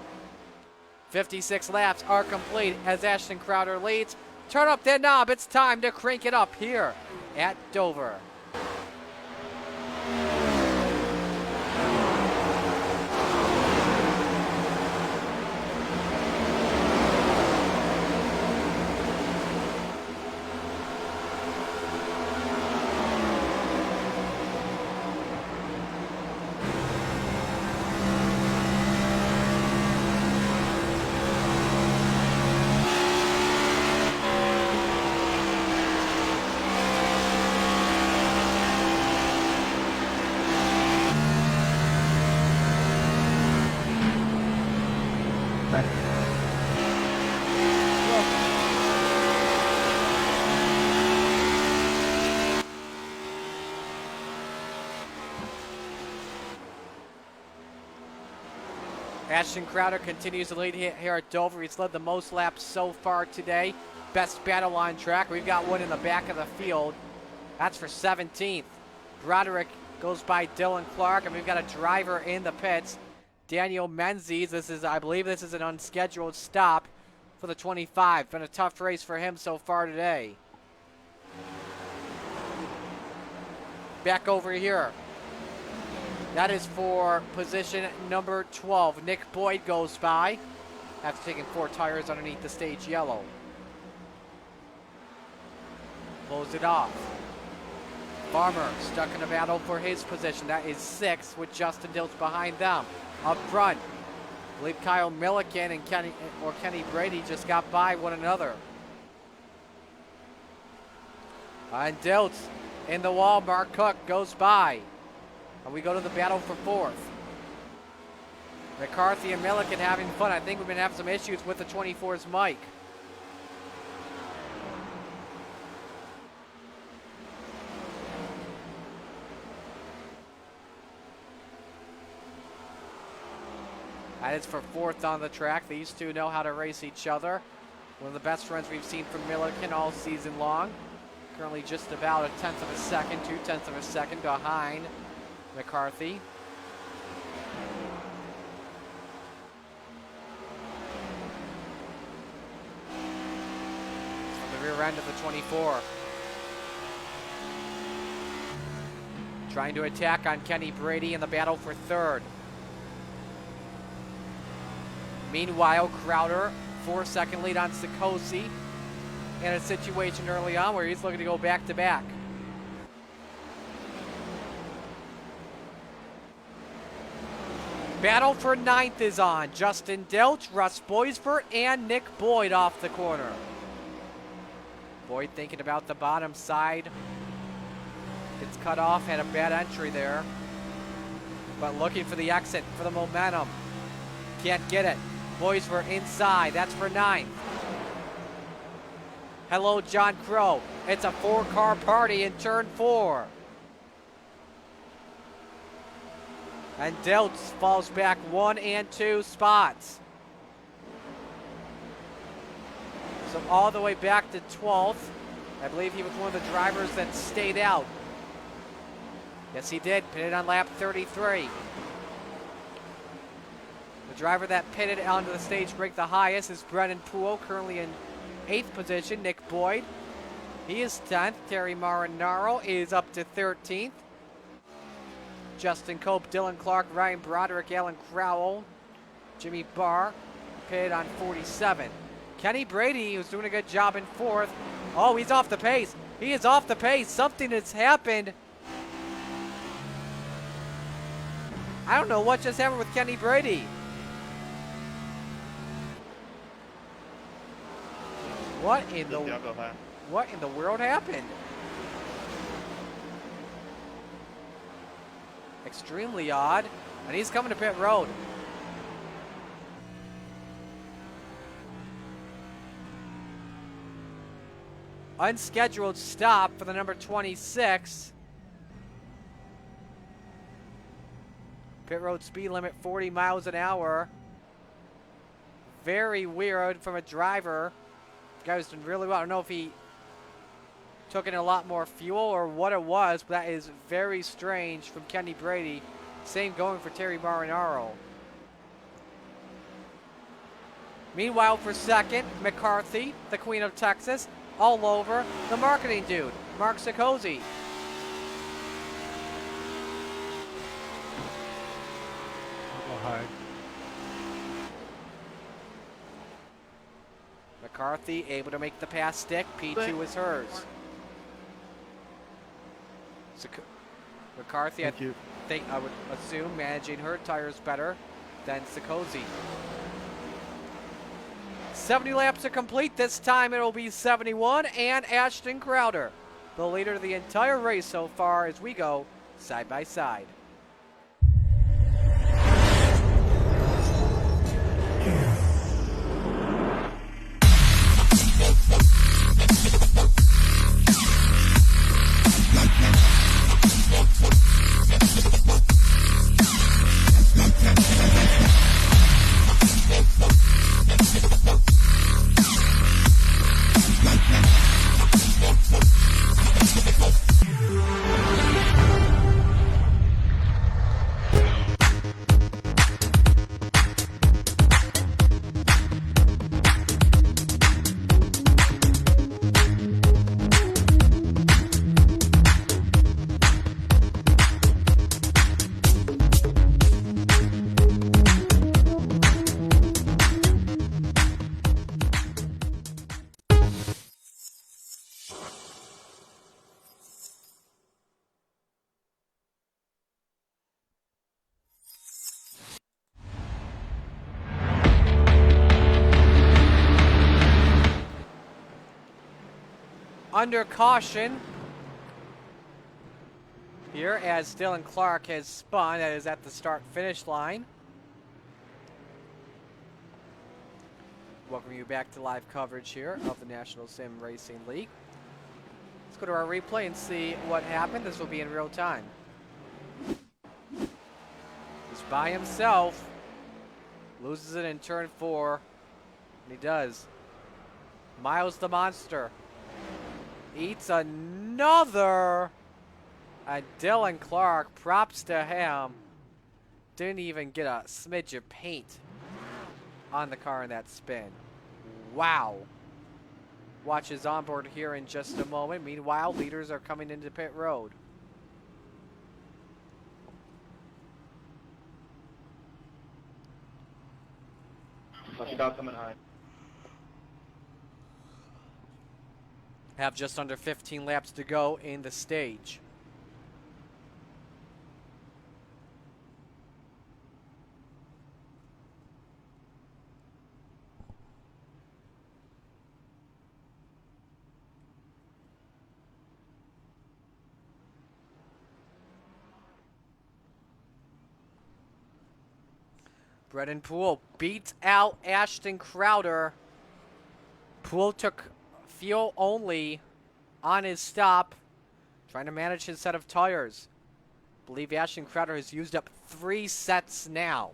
56 laps are complete as Ashton Crowder leads. Turn up that knob. It's time to crank it up here at Dover. Ashton Crowder continues to lead here at Dover. He's led the most laps so far today. Best battle on track. We've got one in the back of the field. That's for 17th. Broderick goes by Dylan Clark, and we've got a driver in the pits. Daniel Menzies. I believe this is an unscheduled stop for the 25. Been a tough race for him so far today. Back over here. That is for position number 12. Nick Boyd goes by after taking 4 tires underneath the stage yellow. Close it off. Farmer stuck in a battle for his position. That is 6 with Justin Dilts behind them. Up front, I believe Kyle Milliken and Kenny Brady just got by one another. And Dilts in the wall. Mark Cook goes by. And we go to the battle for 4th. McCarthy and Milliken having fun. I think we've been having some issues with the 24's mic. That is for 4th on the track. These two know how to race each other. One of the best runs we've seen from Milliken all season long. Currently just about a 1/10 of a second, 2/10 of a second behind McCarthy. From the rear end of the 24. Trying to attack on Kenny Brady in the battle for 3rd. Meanwhile, Crowder, 4-second lead on Sikosi in a situation early on where he's looking to go back-to-back. Battle for 9th is on. Justin Dilch, Russ Boisvert, and Nick Boyd off the corner. Boyd thinking about the bottom side. Gets cut off, had a bad entry there. But looking for the exit, for the momentum. Can't get it. Boisvert inside, that's for 9th. Hello, John Crow. It's a 4-car party in turn 4. And Dilts falls back 1 and 2 spots. So all the way back to 12th. I believe he was one of the drivers that stayed out. Yes, he did. Pitted on lap 33. The driver that pitted onto the stage break the highest is Brennan Poole, currently in 8th position. Nick Boyd, he is 10th. Terry Marinaro is up to 13th. Justin Cope, Dylan Clark, Ryan Broderick, Alan Crowell, Jimmy Barr pitted on 47. Kenny Brady, who's doing a good job in 4th. Oh, he's off the pace. He is off the pace. Something has happened. I don't know what just happened with Kenny Brady. What in the world happened? Extremely odd. And he's coming to pit road. Unscheduled stop for the number 26. Pit road speed limit 40 miles an hour. Very weird from a driver. The guy was doing really well. I don't know if he took in a lot more fuel or what it was, but that is very strange from Kenny Brady. Same going for Terry Marinaro. Meanwhile, for 2nd, McCarthy, the Queen of Texas, all over the marketing dude, Mark Sikosi. High. McCarthy able to make the pass stick. P2 is hers. McCarthy, I would assume, managing her tires better than Sikosi. 70 laps are complete. This time it will be 71, and Ashton Crowder, the leader of the entire race so far as we go side by side. under caution here as Dylan Clark has spun. That is at the start-finish line. Welcome you back to live coverage here of the National Sim Racing League. Let's go to our replay and see what happened. This will be in real time. He's by himself. Loses it in turn 4. And he does. Miles the Monster eats another. And Dylan Clark, props to him. Didn't even get a smidge of paint on the car in that spin. Wow. Watch his onboard here in just a moment. Meanwhile, leaders are coming into pit road. Stop coming high. Have just under 15 laps to go in the stage. Brennan Poole beats out Ashton Crowder. Poole took fuel only on his stop, trying to manage his set of tires. I believe Ashton Crowder has used up 3 sets now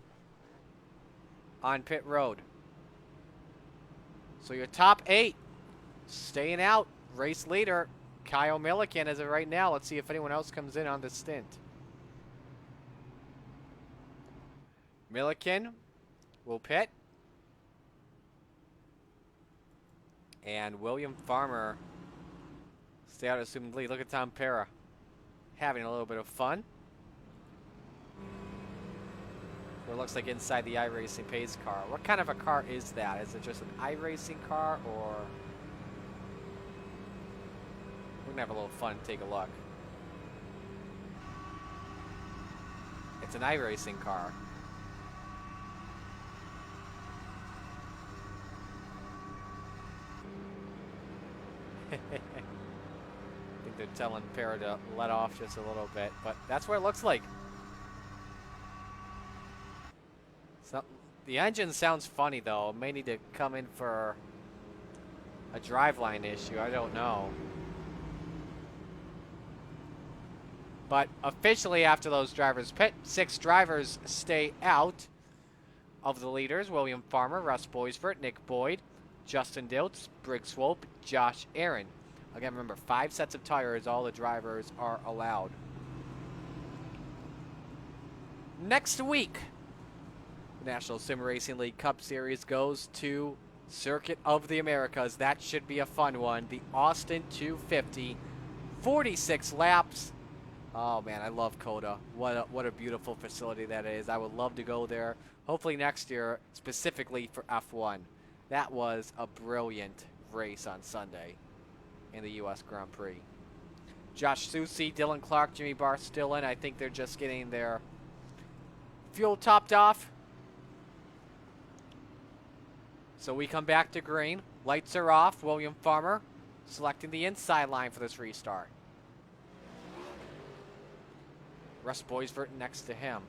on pit road. So your top 8 staying out. Race leader Kyle Milliken as of right now. Let's see if anyone else comes in on this stint. Milliken will pit. And William Farmer stay out assumedly. Look at Tom Pera having a little bit of fun. It looks like inside the iRacing pace car. What kind of a car is that? Is it just an iRacing car, or we're gonna have a little fun and take a look. It's an iRacing car. I think they're telling Pera to let off just a little bit, but that's what it looks like. So, the engine sounds funny though. It may need to come in for a driveline issue. I don't know. But officially, after those drivers pit, 6 drivers stay out of the leaders. William Farmer, Russ Boisvert, Nick Boyd, Justin Diltz, Briggs Swope, Josh Aaron. Again, remember, 5 sets of tires, all the drivers are allowed. Next week, the National Sim Racing League Cup Series goes to Circuit of the Americas. That should be a fun one. The Austin 250, 46 laps. Oh man, I love COTA. What a beautiful facility that is. I would love to go there, hopefully next year, specifically for F1. That was a brilliant race on Sunday in the U.S. Grand Prix. Josh Susi, Dylan Clark, Jimmy Barr still in. I think they're just getting their fuel topped off. So we come back to green. Lights are off. William Farmer selecting the inside line for this restart. Russ Boisvert next to him.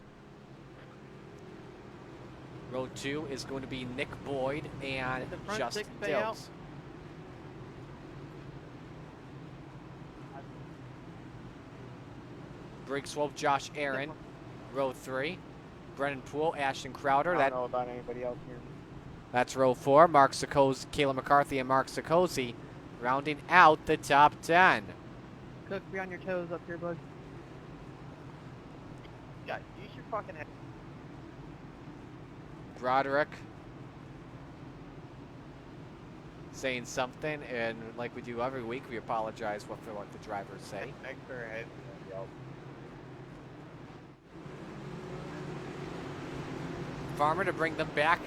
Row 2 is going to be Nick Boyd and Justin Dills. Briggs Swope, Josh Aaron. Row 3. Brennan Poole, Ashton Crowder. I don't know about anybody else here. That's row 4. Mark Sikosi, Kayla McCarthy, and Mark Sikosi rounding out the top 10. Cook, be on your toes up here, bud. Yeah, use your fucking head. Broderick saying something, and like we do every week, we apologize for what the drivers say. Next to her head. Yep. Farmer to bring them back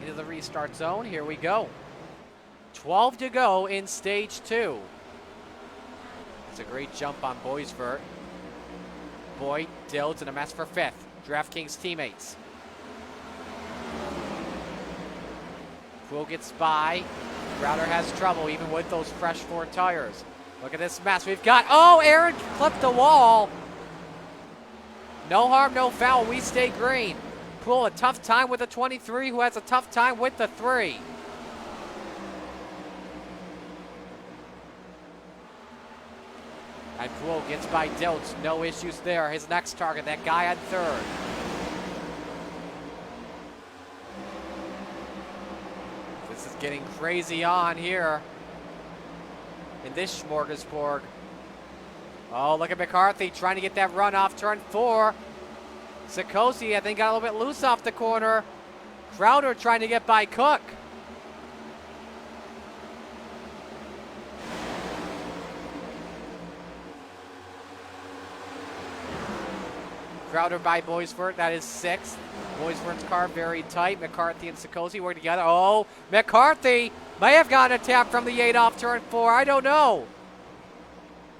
into the restart zone. Here we go. 12 to go in stage 2. It's a great jump on Boisvert. Boyd, Dills, and a mess for 5th. DraftKings teammates. Poole gets by. Crowder has trouble even with those fresh 4 tires. Look at this mess we've got. Oh, Aaron clipped the wall. No harm, no foul. We stay green. Poole a tough time with the 23, who has a tough time with the 3. And Poole gets by Dilts. No issues there. His next target, that guy on 3rd. This is getting crazy on here in this smorgasbord. Oh, look at McCarthy trying to get that run off turn 4. Sikosi, I think, got a little bit loose off the corner. Crowder trying to get by Cook. Crowder by Boisvert, that is 6th. Boisvert's car very tight. McCarthy and Sikosi work together. Oh, McCarthy may have gotten a tap from the 8 off turn 4. I don't know.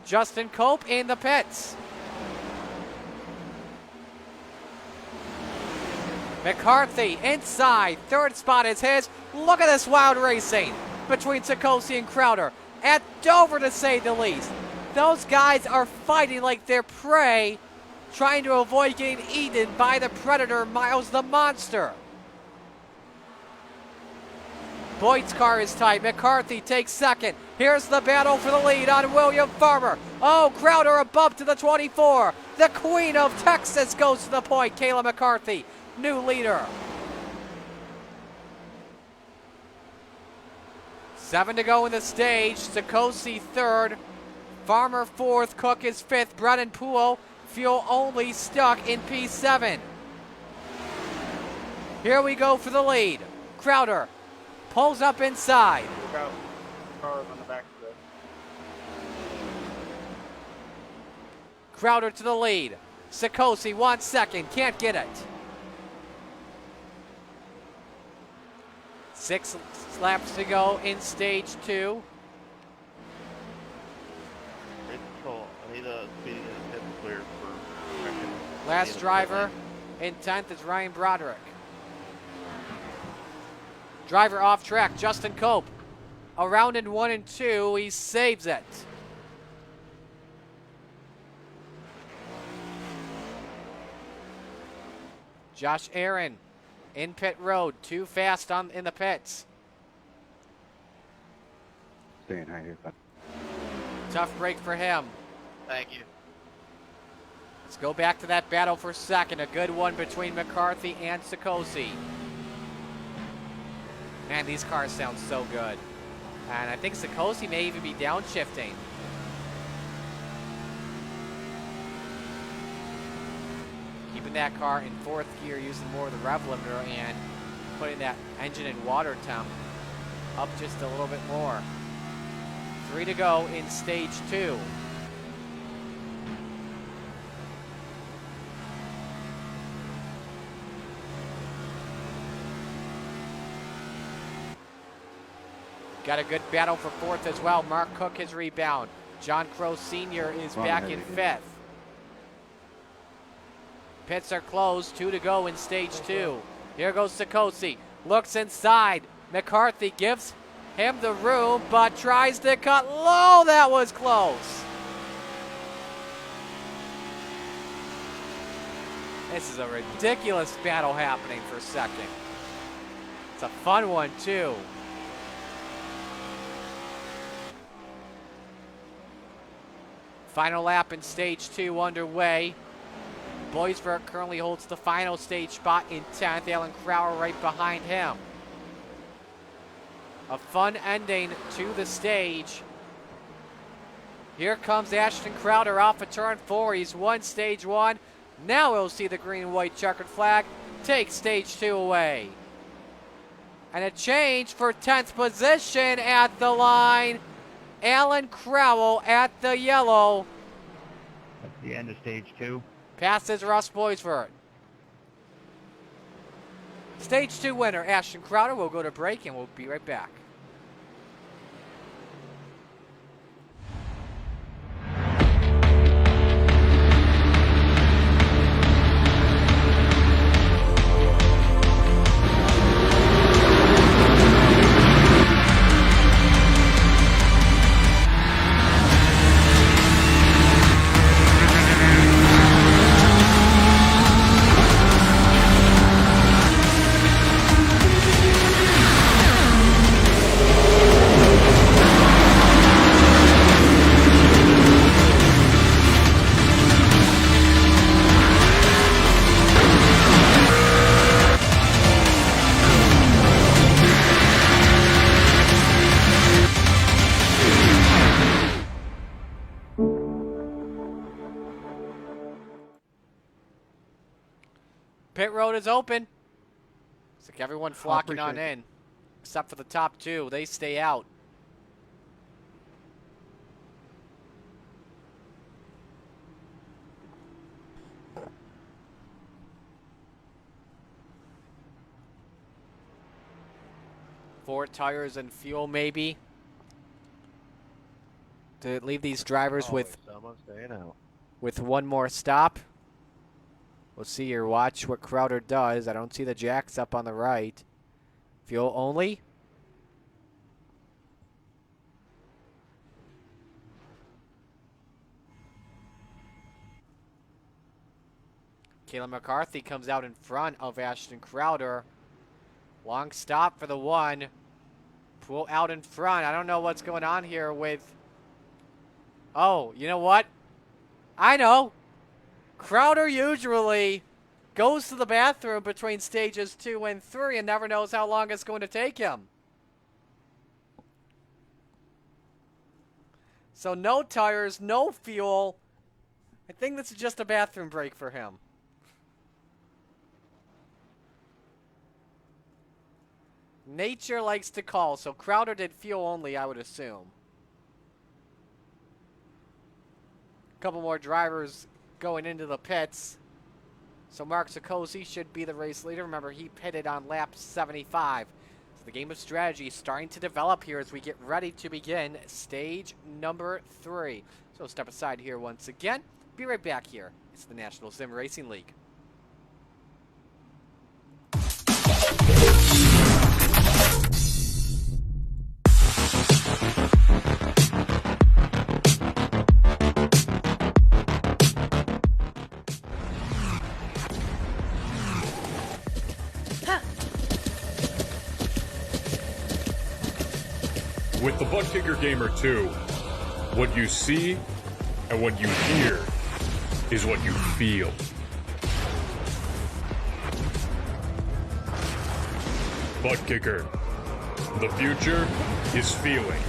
Justin Cope in the pits. McCarthy inside. 3rd spot is his. Look at this wild racing between Sikosi and Crowder. At Dover, to say the least. Those guys are fighting like they're prey, trying to avoid getting eaten by the predator, Miles the Monster. Boyd's car is tight. McCarthy takes 2nd. Here's the battle for the lead on William Farmer. Oh, Crowder above to the 24. The Queen of Texas goes to the point. Kayla McCarthy, new leader. 7 to go in the stage. Sikosi 3rd. Farmer 4th. Cook is 5th. Brennan Puo, fuel only, stuck in P7. Here we go for the lead. Crowder pulls up inside. Look out. Cars on the back of the Crowder to the lead. Sikosi 1 second, can't get it. 6 laps to go in stage 2. Great control. I need a speeding and hit clear for Last driver in 10th is Ryan Broderick. Driver off track, Justin Cope. Around in 1 and 2, he saves it. Josh Aaron in pit road, too fast in the pits. Staying high here, bud. Tough break for him. Thank you. Let's go back to that battle for 2nd. A good one between McCarthy and Sikosi. Man, these cars sound so good. And I think Sikosi may even be downshifting. Keeping that car in 4th gear, using more of the rev limiter and putting that engine in water temp up just a little bit more. 3 to go in stage 2. Got a good battle for 4th as well. Mark Cook his rebound. John Crow Sr. is back in 5th. Pits are closed. 2 to go in stage 2. Here goes Sikosi. Looks inside. McCarthy gives him the room, but tries to cut low. That was close. This is a ridiculous battle happening for 2nd. It's a fun one, too. Final lap in stage 2 underway. Boisvert currently holds the final stage spot in 10th. Alan Crowder right behind him. A fun ending to the stage. Here comes Ashton Crowder off of turn 4. He's won stage 1. Now we'll see the green and white checkered flag take stage 2 away. And a change for 10th position at the line. Alan Crowell at the yellow. That's the end of stage 2. Passes Russ Boisvert. Stage 2 winner, Ashton Crowder. We'll go to break and we'll be right back. Pit road is open. Looks like everyone flocking on appreciate in. Except for the top two. They stay out. Four tires and fuel, maybe, to leave these drivers with someone staying out. one more stop. We'll see here. Watch what Crowder does. I don't see the jacks up on the right. Fuel only. Kayla McCarthy comes out in front of Ashton Crowder. Long stop for the one. Pool out in front. I don't know what's going on here with... Oh, you know what? I know. Crowder usually goes to the bathroom between stages 2 and 3 and never knows how long it's going to take him. So no tires, no fuel. I think this is just a bathroom break for him. Nature likes to call, so Crowder did fuel only, I would assume. A couple more drivers going into the pits. So Mark Sikosi should be the race leader. Remember, he pitted on lap 75. So the game of strategy is starting to develop here as we get ready to begin stage number 3. So step aside here once again. Be right back here. It's the National Sim Racing League. With the Butt Kicker Gamer 2, what you see and what you hear is what you feel. Butt Kicker. The future is feeling.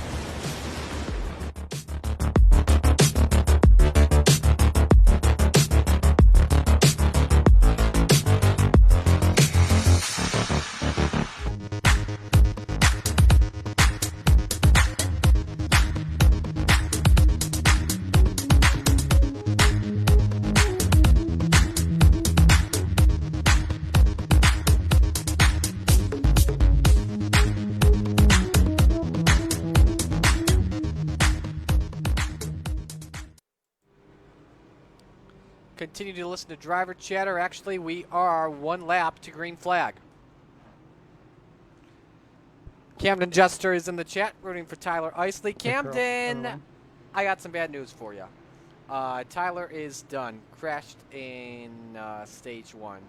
Continue to listen to driver chatter. Actually, we are one lap to green flag. Camden Jester is in the chat, rooting for Tyler Isley. Camden, I got some bad news for you. Tyler is done. Crashed in stage 1.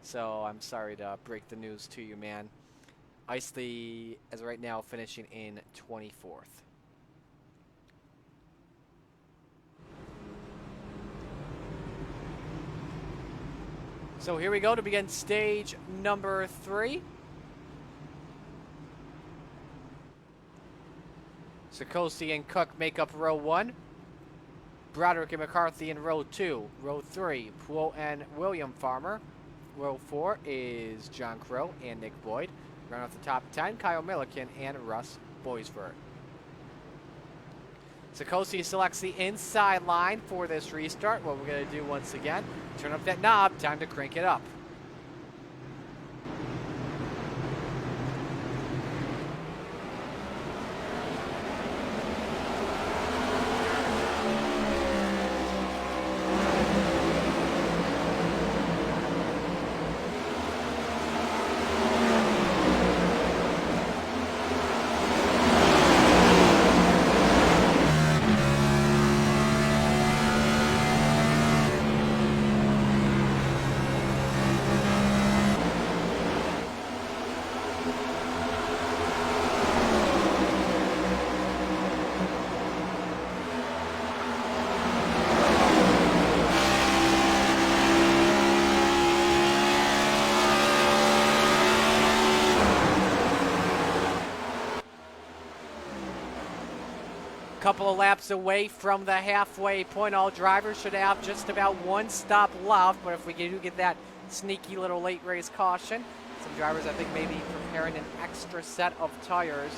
So I'm sorry to break the news to you, man. Isley, as of right now, finishing in 24th. So here we go to begin stage number 3. Sikosi and Cook make up row 1. Broderick and McCarthy in row 2. Row 3, Poole and William Farmer. Row 4 is John Crow and Nick Boyd. Round off the top 10, Kyle Milliken and Russ Boisvert. Sikosi selects the inside line for this restart. What we're going to do once again, turn up that knob, time to crank it up. Couple of laps away from the halfway point. All drivers should have just about one stop left, but if we do get that sneaky little late race caution. Some drivers, I think, maybe preparing an extra set of tires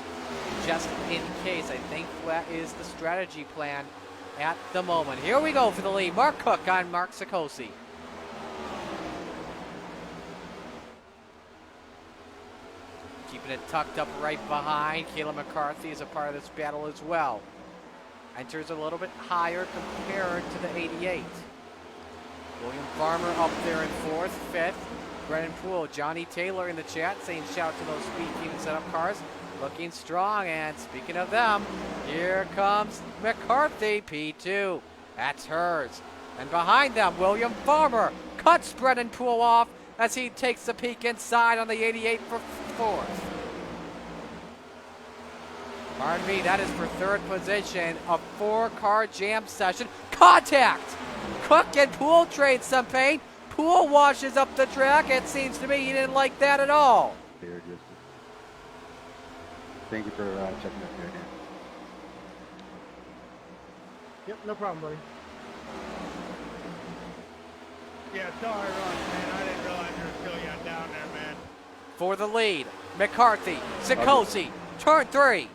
just in case. I think that is the strategy plan at the moment. Here we go for the lead. Mark Cook on Mark Sikosi. Keeping it tucked up right behind. Caleb McCarthy is a part of this battle as well. Enters a little bit higher compared to the 88. William Farmer up there in 4th, 5th. Brennan Poole, Johnny Taylor in the chat saying shout to those Speed Team and Setup cars. Looking strong, and speaking of them, here comes McCarthy, P2. That's hers. And behind them, William Farmer cuts Brennan Poole off as he takes a peek inside on the 88 for 4th. Pardon me, that is for 3rd position, a 4-car jam session. Contact! Cook and Poole trade some paint. Poole washes up the track. It seems to me he didn't like that at all. Thank you for checking up there again. Yep, no problem, buddy. Yeah, sorry, Ross, man. I didn't realize you were still down there, man. For the lead, McCarthy, Sikosi, turn 3.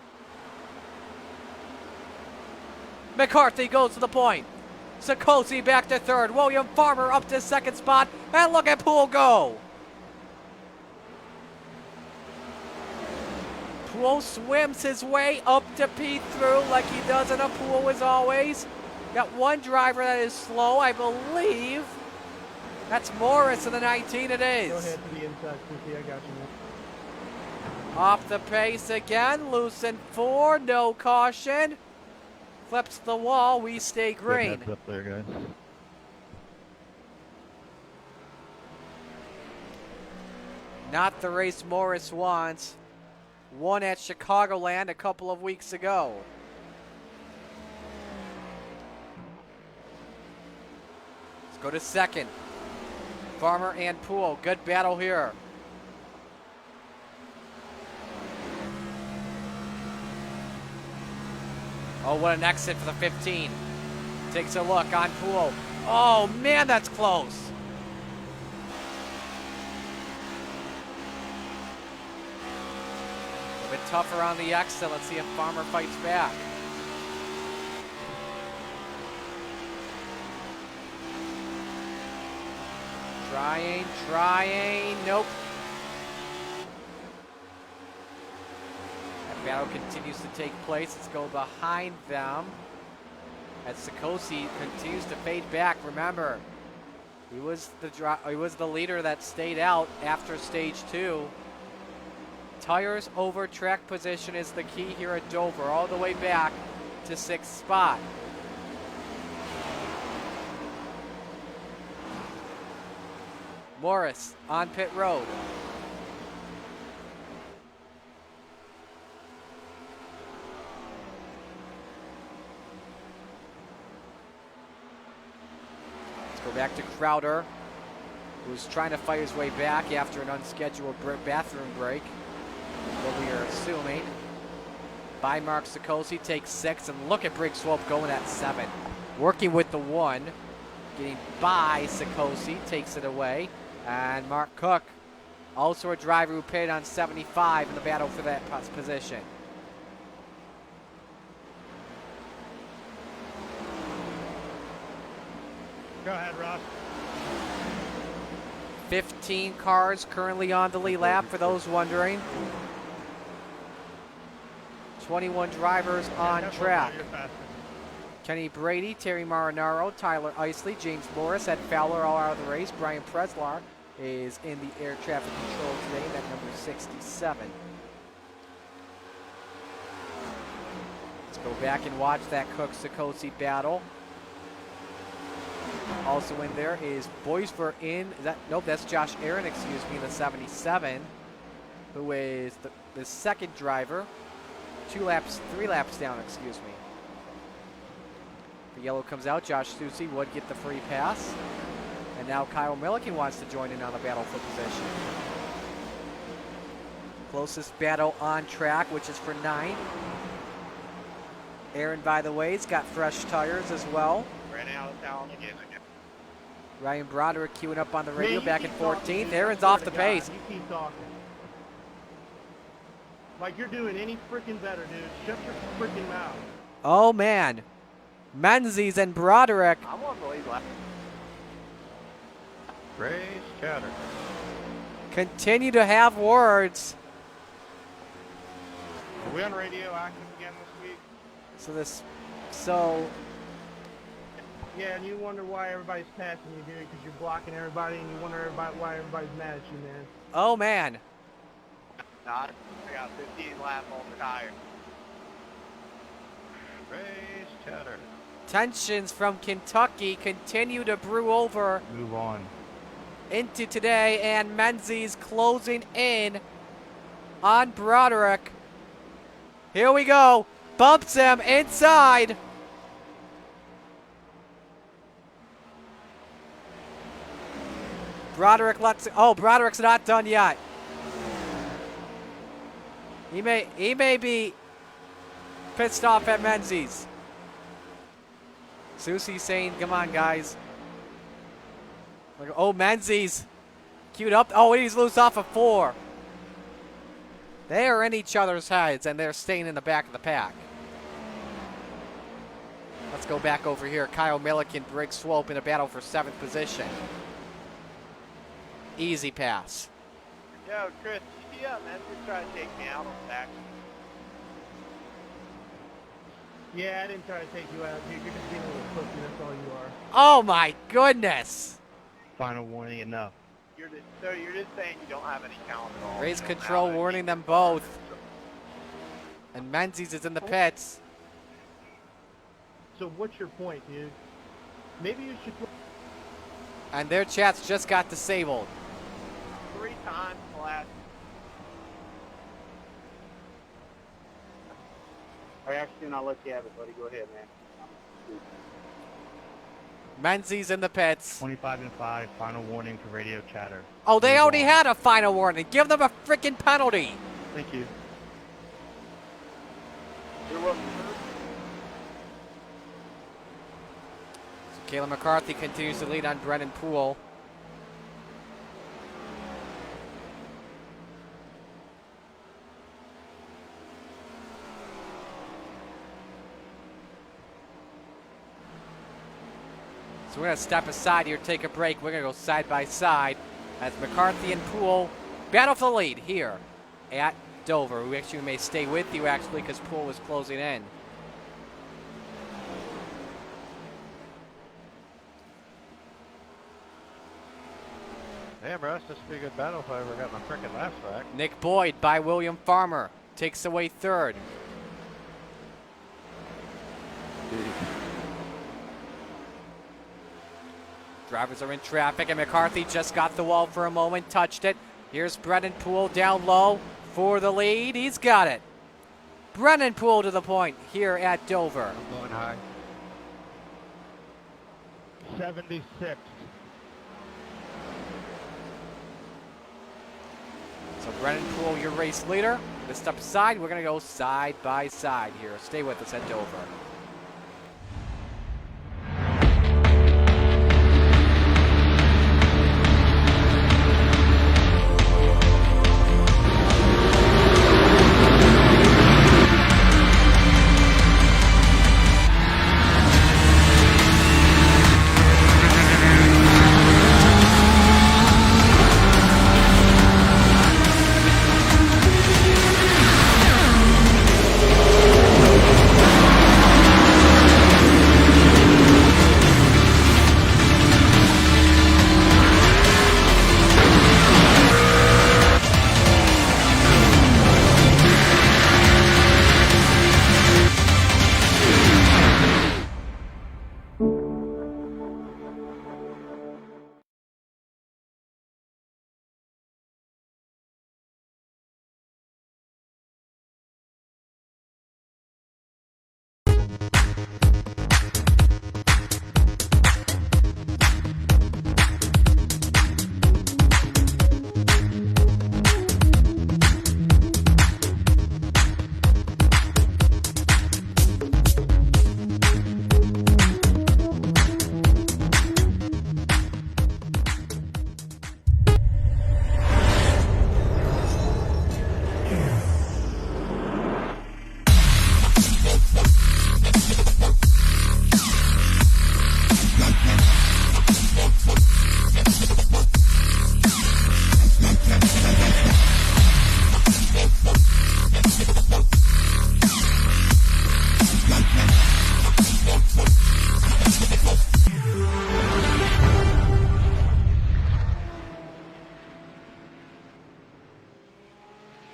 McCarthy goes to the point. Sikosi back to 3rd. William Farmer up to 2nd spot. And look at Poole go. Poole swims his way up to P through like he does in a pool as always. Got one driver that is slow, I believe. That's Morris in the 19, it is. Go ahead to the inside, Susie. I got you, man. Off the pace again, loose in 4, no caution. Flips the wall, we stay green. Heads up there, guys. Not the race Morris wants. Won at Chicagoland a couple of weeks ago. Let's go to 2nd. Farmer and Poole, good battle here. Oh, what an exit for the 15. Takes a look on Poole. Oh, man, that's close. A bit tougher on the exit. Let's see if Farmer fights back. Trying. Nope. That battle continues to take place. Let's go behind them. As Sikosi continues to fade back. Remember, he was the leader that stayed out after stage 2. Tires over track position is the key here at Dover, all the way back to 6th spot. Morris on pit road. Let's go back to Crowder, who's trying to fight his way back after an unscheduled bathroom break, what we are assuming. By Mark Sikosi, takes 6, and look at Briggs Swope going at 7. Working with the 1, getting by Sikosi, takes it away. And Mark Cook, also a driver who pitted on 75 in the battle for that position. Go ahead, Ross. 15 cars currently on the lead lap, for those wondering. 21 drivers on track. Kenny Brady, Terry Marinaro, Tyler Isley, James Morris, Ed Fowler all out of the race. Brian Preslar is in the air traffic control today, at number 67. Let's go back and watch that Cook-Sikosi battle. Also in there is Boisver nope, that's Josh Aaron, excuse me, in the 77, who is the second driver. 3 laps down, excuse me. The yellow comes out. Josh Susie would get the free pass. And now Kyle Milliken wants to join in on the battle for position. Closest battle on track, which is for 9. Aaron, by the way, has got fresh tires as well. Ran out of town again. Ryan Broderick queuing up on the Man, radio you back in keep talking, 14th. dude. Aaron's I swear off to the God, pace. You keep talking. Like you're doing any freaking better, dude. Shut your freaking mouth. Oh, man. Menzies and Broderick. I'm on the lead lap. Race chatter. Continue to have words. Are we on radio active again this week? So Yeah, and you wonder why everybody's passing you, dude, because you're blocking everybody, and you wonder why everybody's mad at you, man. oh man, Not. I got 15 laps on the tire. Race chatter. tensions from Kentucky continue to brew over Move on. into today, and Menzies closing in on Broderick. Here we go. Bumps him inside. Broderick lets. Oh, Broderick's not done yet. He may be pissed off at Menzies. Susie's saying, "Come on, guys." Like, oh, Menzies queued up. Oh, he's loose off of 4. They are in each other's heads, and they're staying in the back of the pack. Let's go back over here. Kyle Milliken, Briggs Swope in a battle for 7th position. Easy pass. Yo, Chris, you see that man who's trying to take me out on the back? Yeah, I didn't try to take you out, dude. You're just being a little pussy, that's all you are. Oh, my goodness. Final warning, enough. So you're just saying you don't have any talent at all. Raise You don't control, have any- warning them both. And Menzies is in the pits. So what's your point, dude? Maybe you should... And their chats just got disabled. 3 times in the last. I actually not let you have it, buddy. Go ahead, man. Menzies in the pits. 25 and 5. Final warning for radio chatter. Oh, they Move already on. had a final warning. Give them a freaking penalty. Thank you. You're welcome. So Kayla McCarthy continues to lead on Brennan Poole. So we're going to step aside here, take a break. We're going to go side by side as McCarthy and Poole battle for the lead here at Dover. We actually may stay with you, actually, because Poole was closing in. Damn, Russ, this would be a good battle if I ever got my frickin' laps back. Nick Boyd by William Farmer takes away 3rd. Drivers are in traffic, and McCarthy just got the wall for a moment, touched it. Here's Brennan Poole down low for the lead. He's got it. Brennan Poole to the point here at Dover. I'm going high. 76. So Brennan Poole, your race leader. Let's step aside. We're going to go side by side here. Stay with us at Dover.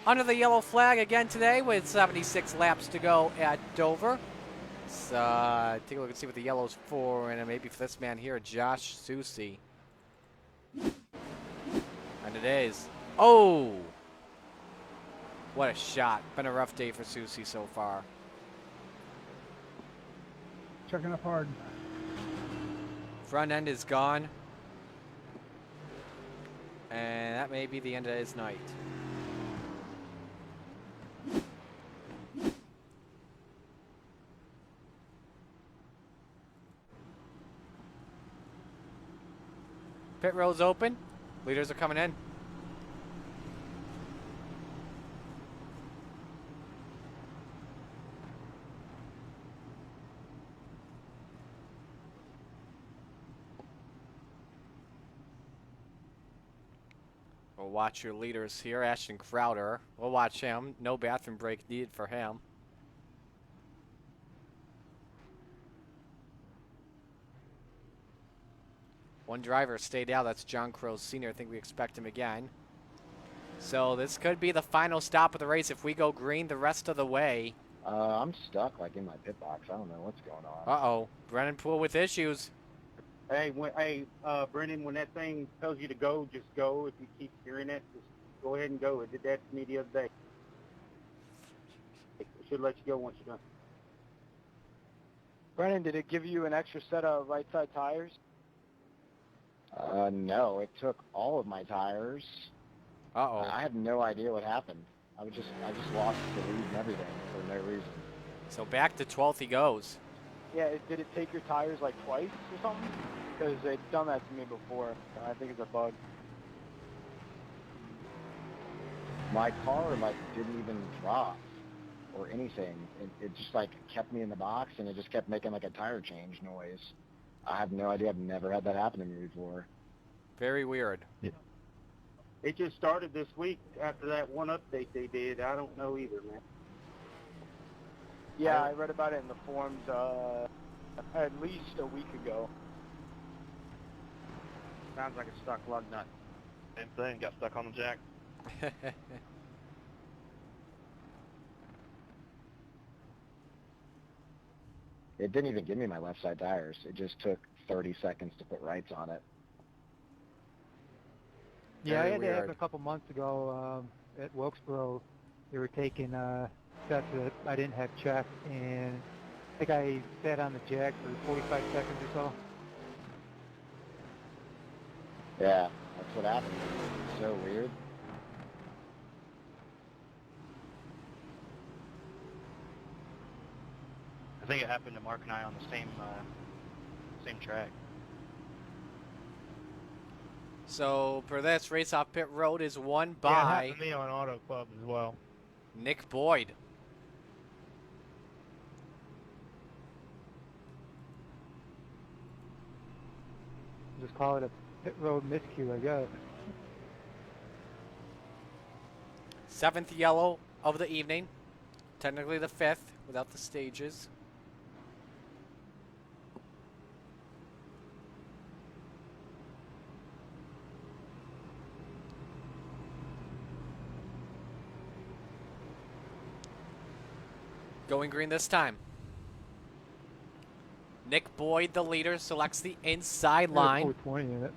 under the yellow flag again today with 76 laps to go at Dover. Let's take a look and see what the yellow's for, and maybe for this man here, Josh Susie. And it is. Oh! What a shot. Been a rough day for Susie so far. Checking up hard. Front end is gone. And that may be the end of his night. Pit road's open. Leaders are coming in. We'll watch your leaders here. Ashton Crowder. We'll watch him. No bathroom break needed for him. One driver stayed out. That's John Crowe Sr. I think we expect him again. So this could be the final stop of the race if we go green the rest of the way. I'm stuck like in my pit box. I don't know what's going on. Uh-oh. Brennan Poole with issues. Hey, Brendan, when that thing tells you to go, just go. If you keep hearing it, just go ahead and go. It did that to me the other day. It should let you go once you're done. Brennan, did it give you an extra set of right side tires? No, it took all of my tires. Uh-oh. I have no idea what happened. I just lost the lead and everything for no reason. So back to 12th he goes. Yeah, did it take your tires like twice or something? Because they've done that to me before. I think it's a bug. My car didn't even drop or anything. It just kept me in the box and it just kept making a tire change noise. I have no idea. I've never had that happen to me before. Very weird. Yeah. It just started this week after that one update they did. I don't know either, man. Yeah, I read about it in the forums at least a week ago. Sounds like a stuck lug nut. Same thing, got stuck on the jack. It didn't even give me my left side tires. It just took 30 seconds to put rights on it. Yeah, I Very had to weird. have a couple months ago at Wilkesboro. They were taking sets that I didn't have checked, and I think I sat on the jack for 45 seconds or so. Yeah, that's what happened. So weird. I think it happened to Mark and I on the same track. So for this, race off pit road is won Yeah, it by happened to me on Auto Club as well. Nick Boyd. Just call it a pit road miscue, I guess. 7th yellow of the evening. Technically the 5th without the stages. Going green this time. Nick Boyd, the leader, selects the inside line. 420 in it.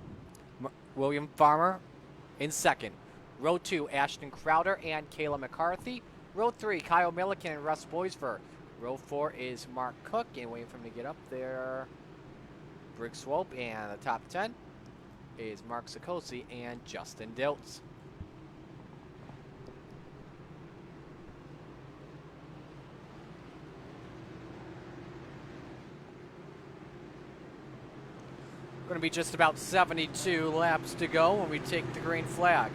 William Farmer in second. Row 2, Ashton Crowder and Kayla McCarthy. Row 3, Kyle Milliken and Russ Boisver. Row 4 is Mark Cook, and waiting for him to get up there, Briggs Swope. And the top 10 is Mark Sikosi and Justin Diltz. Going to be just about 72 laps to go when we take the green flag.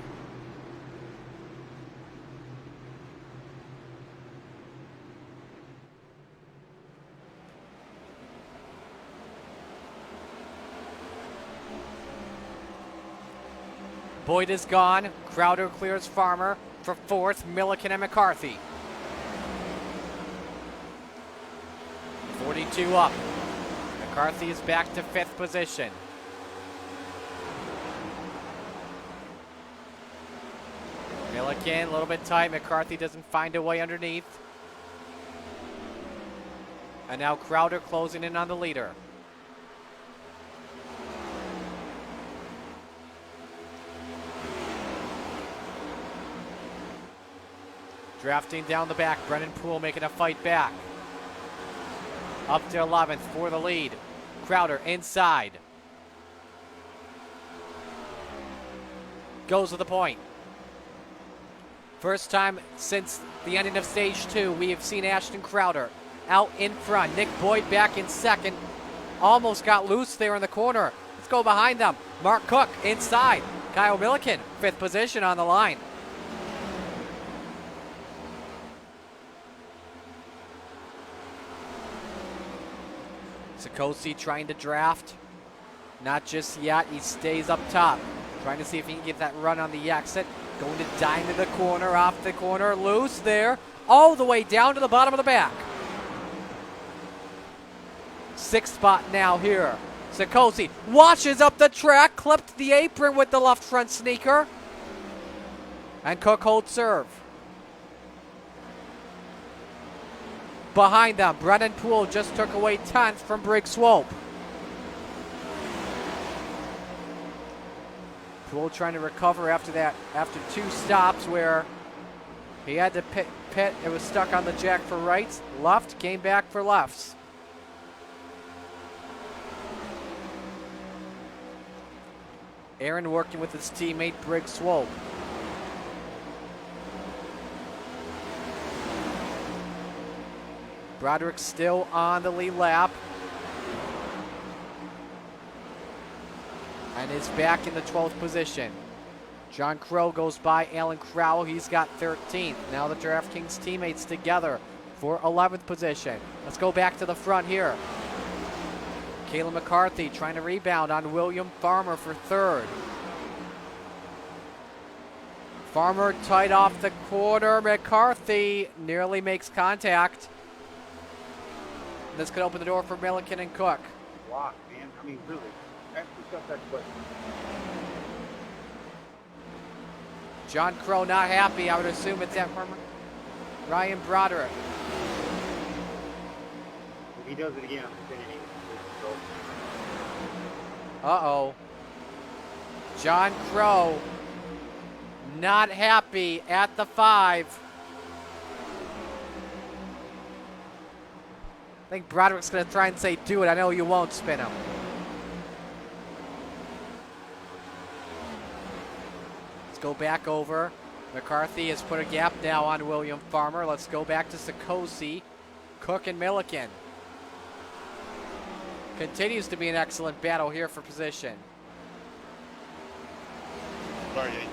Boyd is gone. Crowder clears Farmer for 4th. Milliken and McCarthy. 42 up. McCarthy is back to 5th position. Milliken, a little bit tight. McCarthy doesn't find a way underneath. And now Crowder closing in on the leader. Drafting down the back, Brennan Poole making a fight back. Up to 11th for the lead. Crowder inside. Goes to the point. First time since the ending of stage 2, we have seen Ashton Crowder out in front. Nick Boyd back in second. Almost got loose there in the corner. Let's go behind them. Mark Cook inside. Kyle Milliken, 5th position on the line. Sikosi trying to draft. Not just yet. He stays up top. Trying to see if he can get that run on the exit. Going to dive into the corner, off the corner, loose there. All the way down to the bottom of the back. 6th spot now here. Sikosi washes up the track, clipped the apron with the left front sneaker. And Cook holds serve. Behind them, Brennan Poole just took away 10th from Brig Swope. Poole trying to recover after 2 stops where he had to pit. It was stuck on the jack for rights. Left, came back for lefts. Aaron working with his teammate Brig Swope. Broderick still on the lead lap. And is back in the 12th position. John Crow goes by Alan Crowell. He's got 13th. Now the DraftKings teammates together for 11th position. Let's go back to the front here. Kayla McCarthy trying to rebound on William Farmer for 3rd. Farmer tight off the corner. McCarthy nearly makes contact. This could open the door for Milliken and Cook. Block, man. I mean, really. Ask yourself that question. John Crow not happy. I would assume it's that Farmer. Ryan Broderick. If he does it again, I'm Xfinity. Uh-oh. John Crow not happy at the 5. I think Broderick's going to try and say, do it. I know you won't spin him. Let's go back over. McCarthy has put a gap now on William Farmer. Let's go back to Sikosi, Cook, and Milliken. Continues to be an excellent battle here for position. Sorry, 18.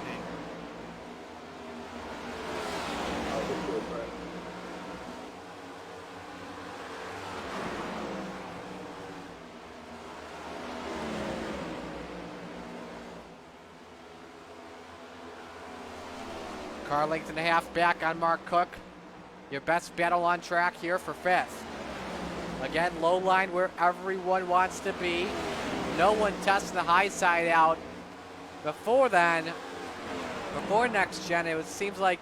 Car length and a half back on Mark Cook. Your best battle on track here for 5th. Again, low line where everyone wants to be. No one tests the high side out. Before then, before next gen, it seems like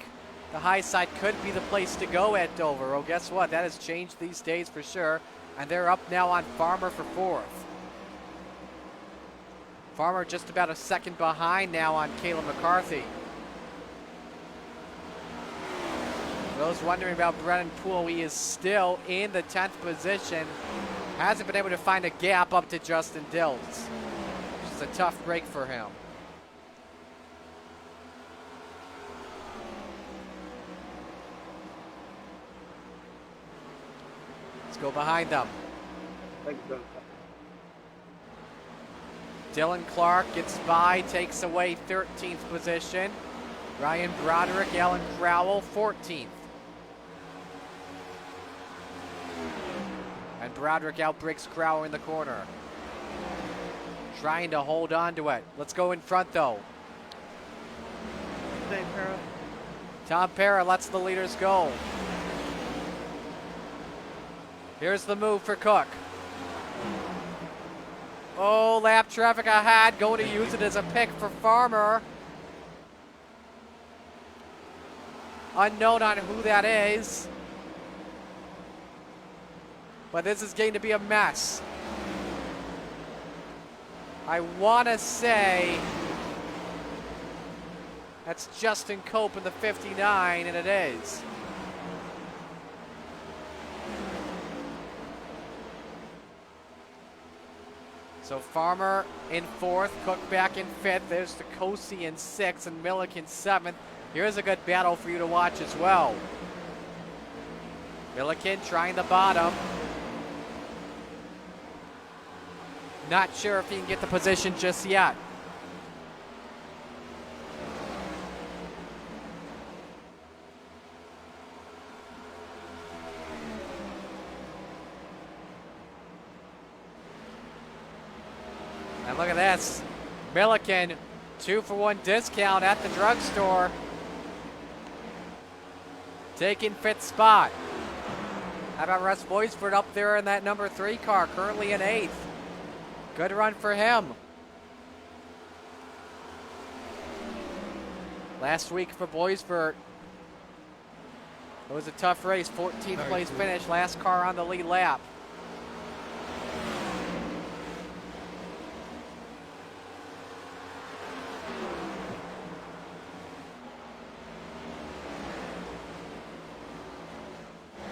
the high side could be the place to go at Dover. Well, guess what? That has changed these days for sure. And they're up now on Farmer for 4th. Farmer just about a second behind now on Caleb McCarthy. For those wondering about Brennan Poole, he is still in the 10th position. Hasn't been able to find a gap up to Justin Dills, which is a tough break for him. Let's go behind them. Dylan Clark gets by, takes away 13th position. Ryan Broderick, Alan Crowell, 14th. And Broderick outbreaks Crowell in the corner. Trying to hold on to it. Let's go in front though. Tom Parra lets the leaders go. Here's the move for Cook. Oh, lap traffic ahead. Going to use it as a pick for Farmer. Unknown on who that is. But this is getting to be a mess. I want to say that's Justin Cope in the 59, and it is. So Farmer in 4th, Cook back in 5th. There's Sikosi in 6th and Milliken 7th. Here's a good battle for you to watch as well. Milliken trying the bottom. Not sure if he can get the position just yet. And look at this. Milliken, 2-for-1 discount at the drugstore. Taking 5th spot. How about Russ Boysford up there in that number 3 car, currently in 8th. Good run for him. Last week for Boysford, it was a tough race, 14th place finish, last car on the lead lap.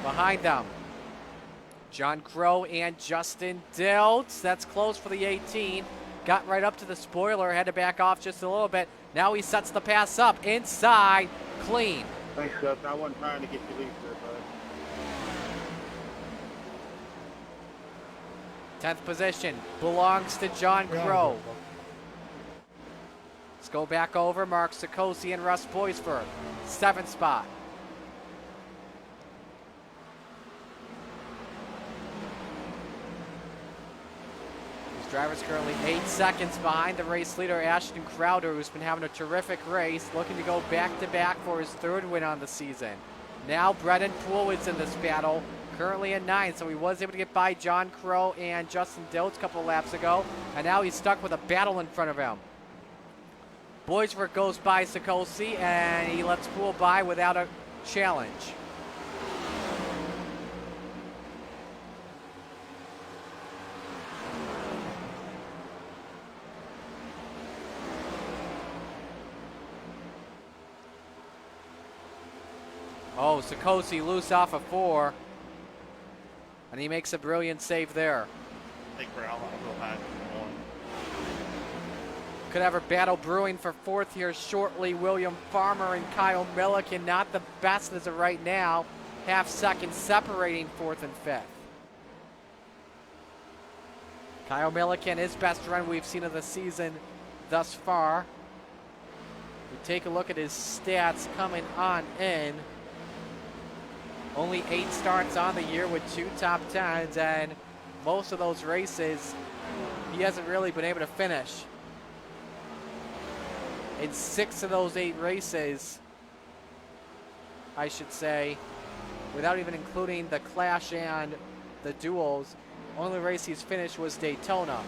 Behind them, John Crow and Justin Diltz. That's close for the 18. Got right up to the spoiler, had to back off just a little bit. Now he sets the pass up inside, clean. Thanks, Justin. I wasn't trying to get you loose there, bud. 10th position belongs to John Crow. Let's go back over. Mark Sikosi and Russ Boysford. 7th spot. Driver's currently 8 seconds behind the race leader, Ashton Crowder, who's been having a terrific race, looking to go back-to-back for his 3rd win on the season. Now Brennan Poole is in this battle, currently in 9th, so he was able to get by John Crow and Justin Diltz a couple of laps ago, and now he's stuck with a battle in front of him. Boysford goes by Sikosi, and he lets Poole by without a challenge. Oh, Sikosi loose off of 4. And he makes a brilliant save there. I think Brown will go high for 1. Could have a battle brewing for 4th here shortly. William Farmer and Kyle Milliken, not the best as of right now. Half second separating 4th and 5th. Kyle Milliken, his best run we've seen of the season thus far. We take a look at his stats coming on in. Only 8 starts on the year with 2 top 10s, and most of those races, he hasn't really been able to finish. In 6 of those 8 races, I should say, without even including the Clash and the Duels, only race he's finished was Daytona,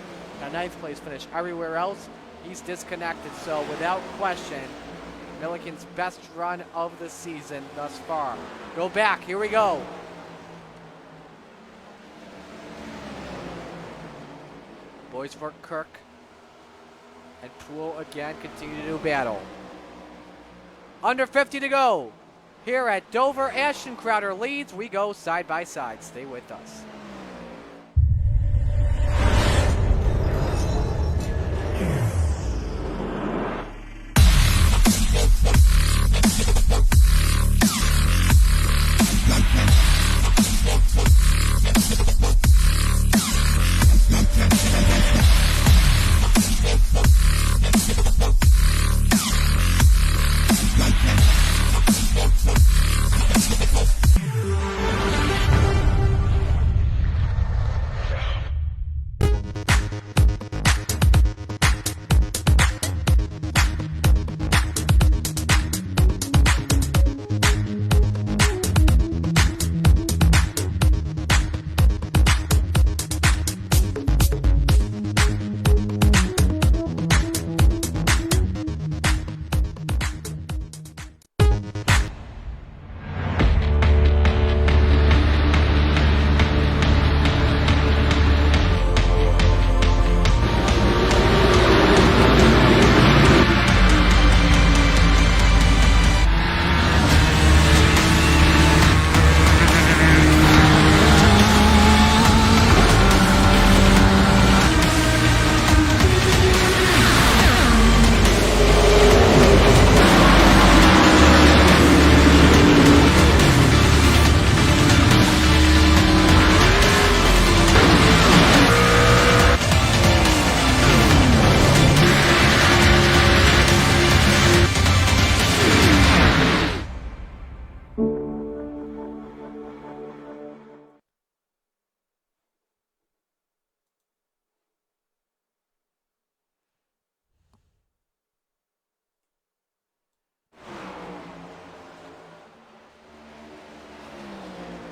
a 9th place finish. Everywhere else, he's disconnected, so without question, Milliken's best run of the season thus far. Go back, here we go. Boysford, Kirk, and Poole again continue to do battle. Under 50 to go. Here at Dover, Ashton Crowder leads. We go side by side. Stay with us.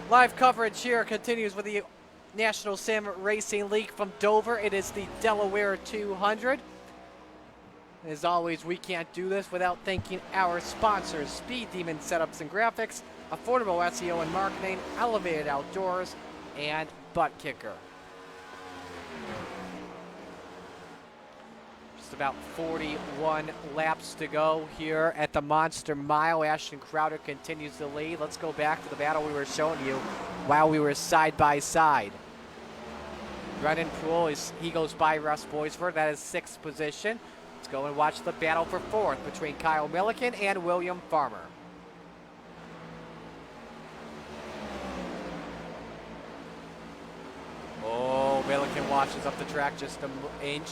Live coverage here continues with the National Sim Racing League from Dover. It is the Delaware 200. As always, we can't do this without thanking our sponsors, Speed Demon Setups and Graphics, Affordable SEO and Marketing, Elevated Outdoors, and Butt Kicker. Just about 41 laps to go here at the Monster Mile. Ashton Crowder continues to lead. Let's go back to the battle we were showing you while we were side by side. Brennan Poole, he goes by Russ Boisford. That is 6th position. Let's go and watch the battle for 4th between Kyle Milliken and William Farmer. Oh, Milliken washes up the track just an inch.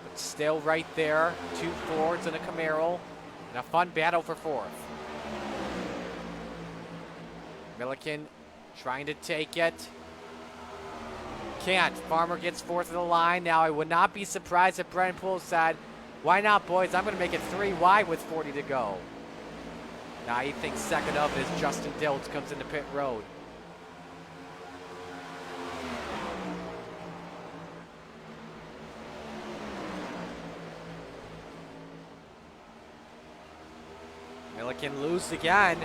But still right there. 2 Fords and a Camaro. And a fun battle for 4th. Milliken trying to take it. Can't. Farmer gets 4th of the line. Now, I would not be surprised if Brennan Poole said, why not, boys? I'm going to make it 3 wide with 40 to go. Now, he thinks second of it as Justin Diltz comes into pit road. Milliken lose again.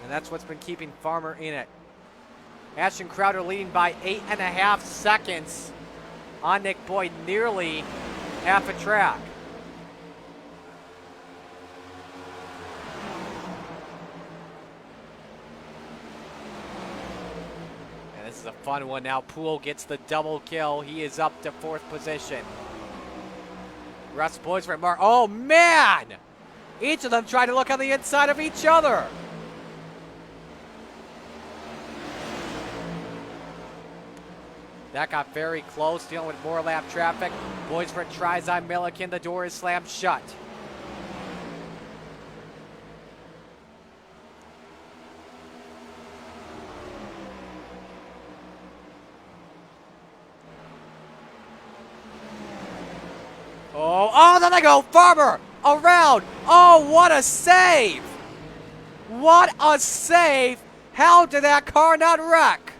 And that's what's been keeping Farmer in it. Ashton Crowder leading by 8.5 seconds on Nick Boyd, nearly half a track. And this is a fun one now. Poole gets the double kill. He is up to 4th position. Russ Boisford, Mark. Oh, man! Each of them trying to look on the inside of each other. That got very close, dealing with more lap traffic. Boisford tries on Milliken. The door is slammed shut. Oh, there they go. Farmer around. Oh, what a save. What a save. How did that car not wreck?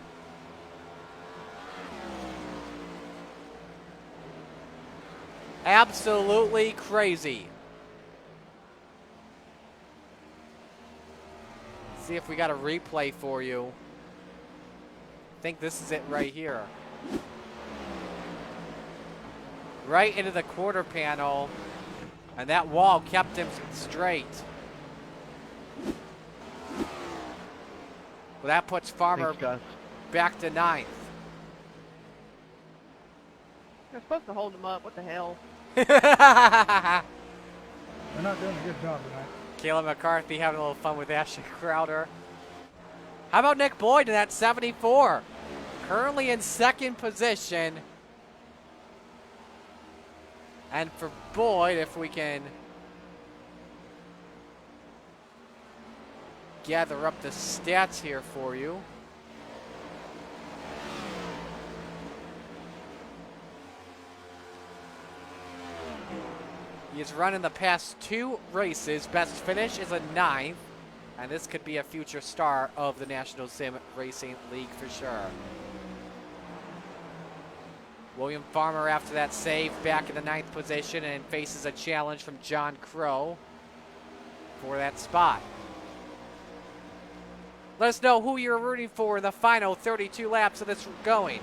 Absolutely crazy. See if we got a replay for you. I think this is it right here. Right into the quarter panel. And that wall kept him straight. Well, that puts Farmer back to 9th. You're supposed to hold him up. What the hell? They're not doing a good job tonight. Caleb McCarthy having a little fun with Ashton Crowder. How about Nick Boyd in that 74? Currently in 2nd position. And for Boyd, if we can gather up the stats here for you. He's run in the past 2 races. Best finish is a 9th. And this could be a future star of the National Sim Racing League for sure. William Farmer, after that save, back in the 9th position and faces a challenge from John Crow for that spot. Let us know who you're rooting for in the final 32 laps of this going.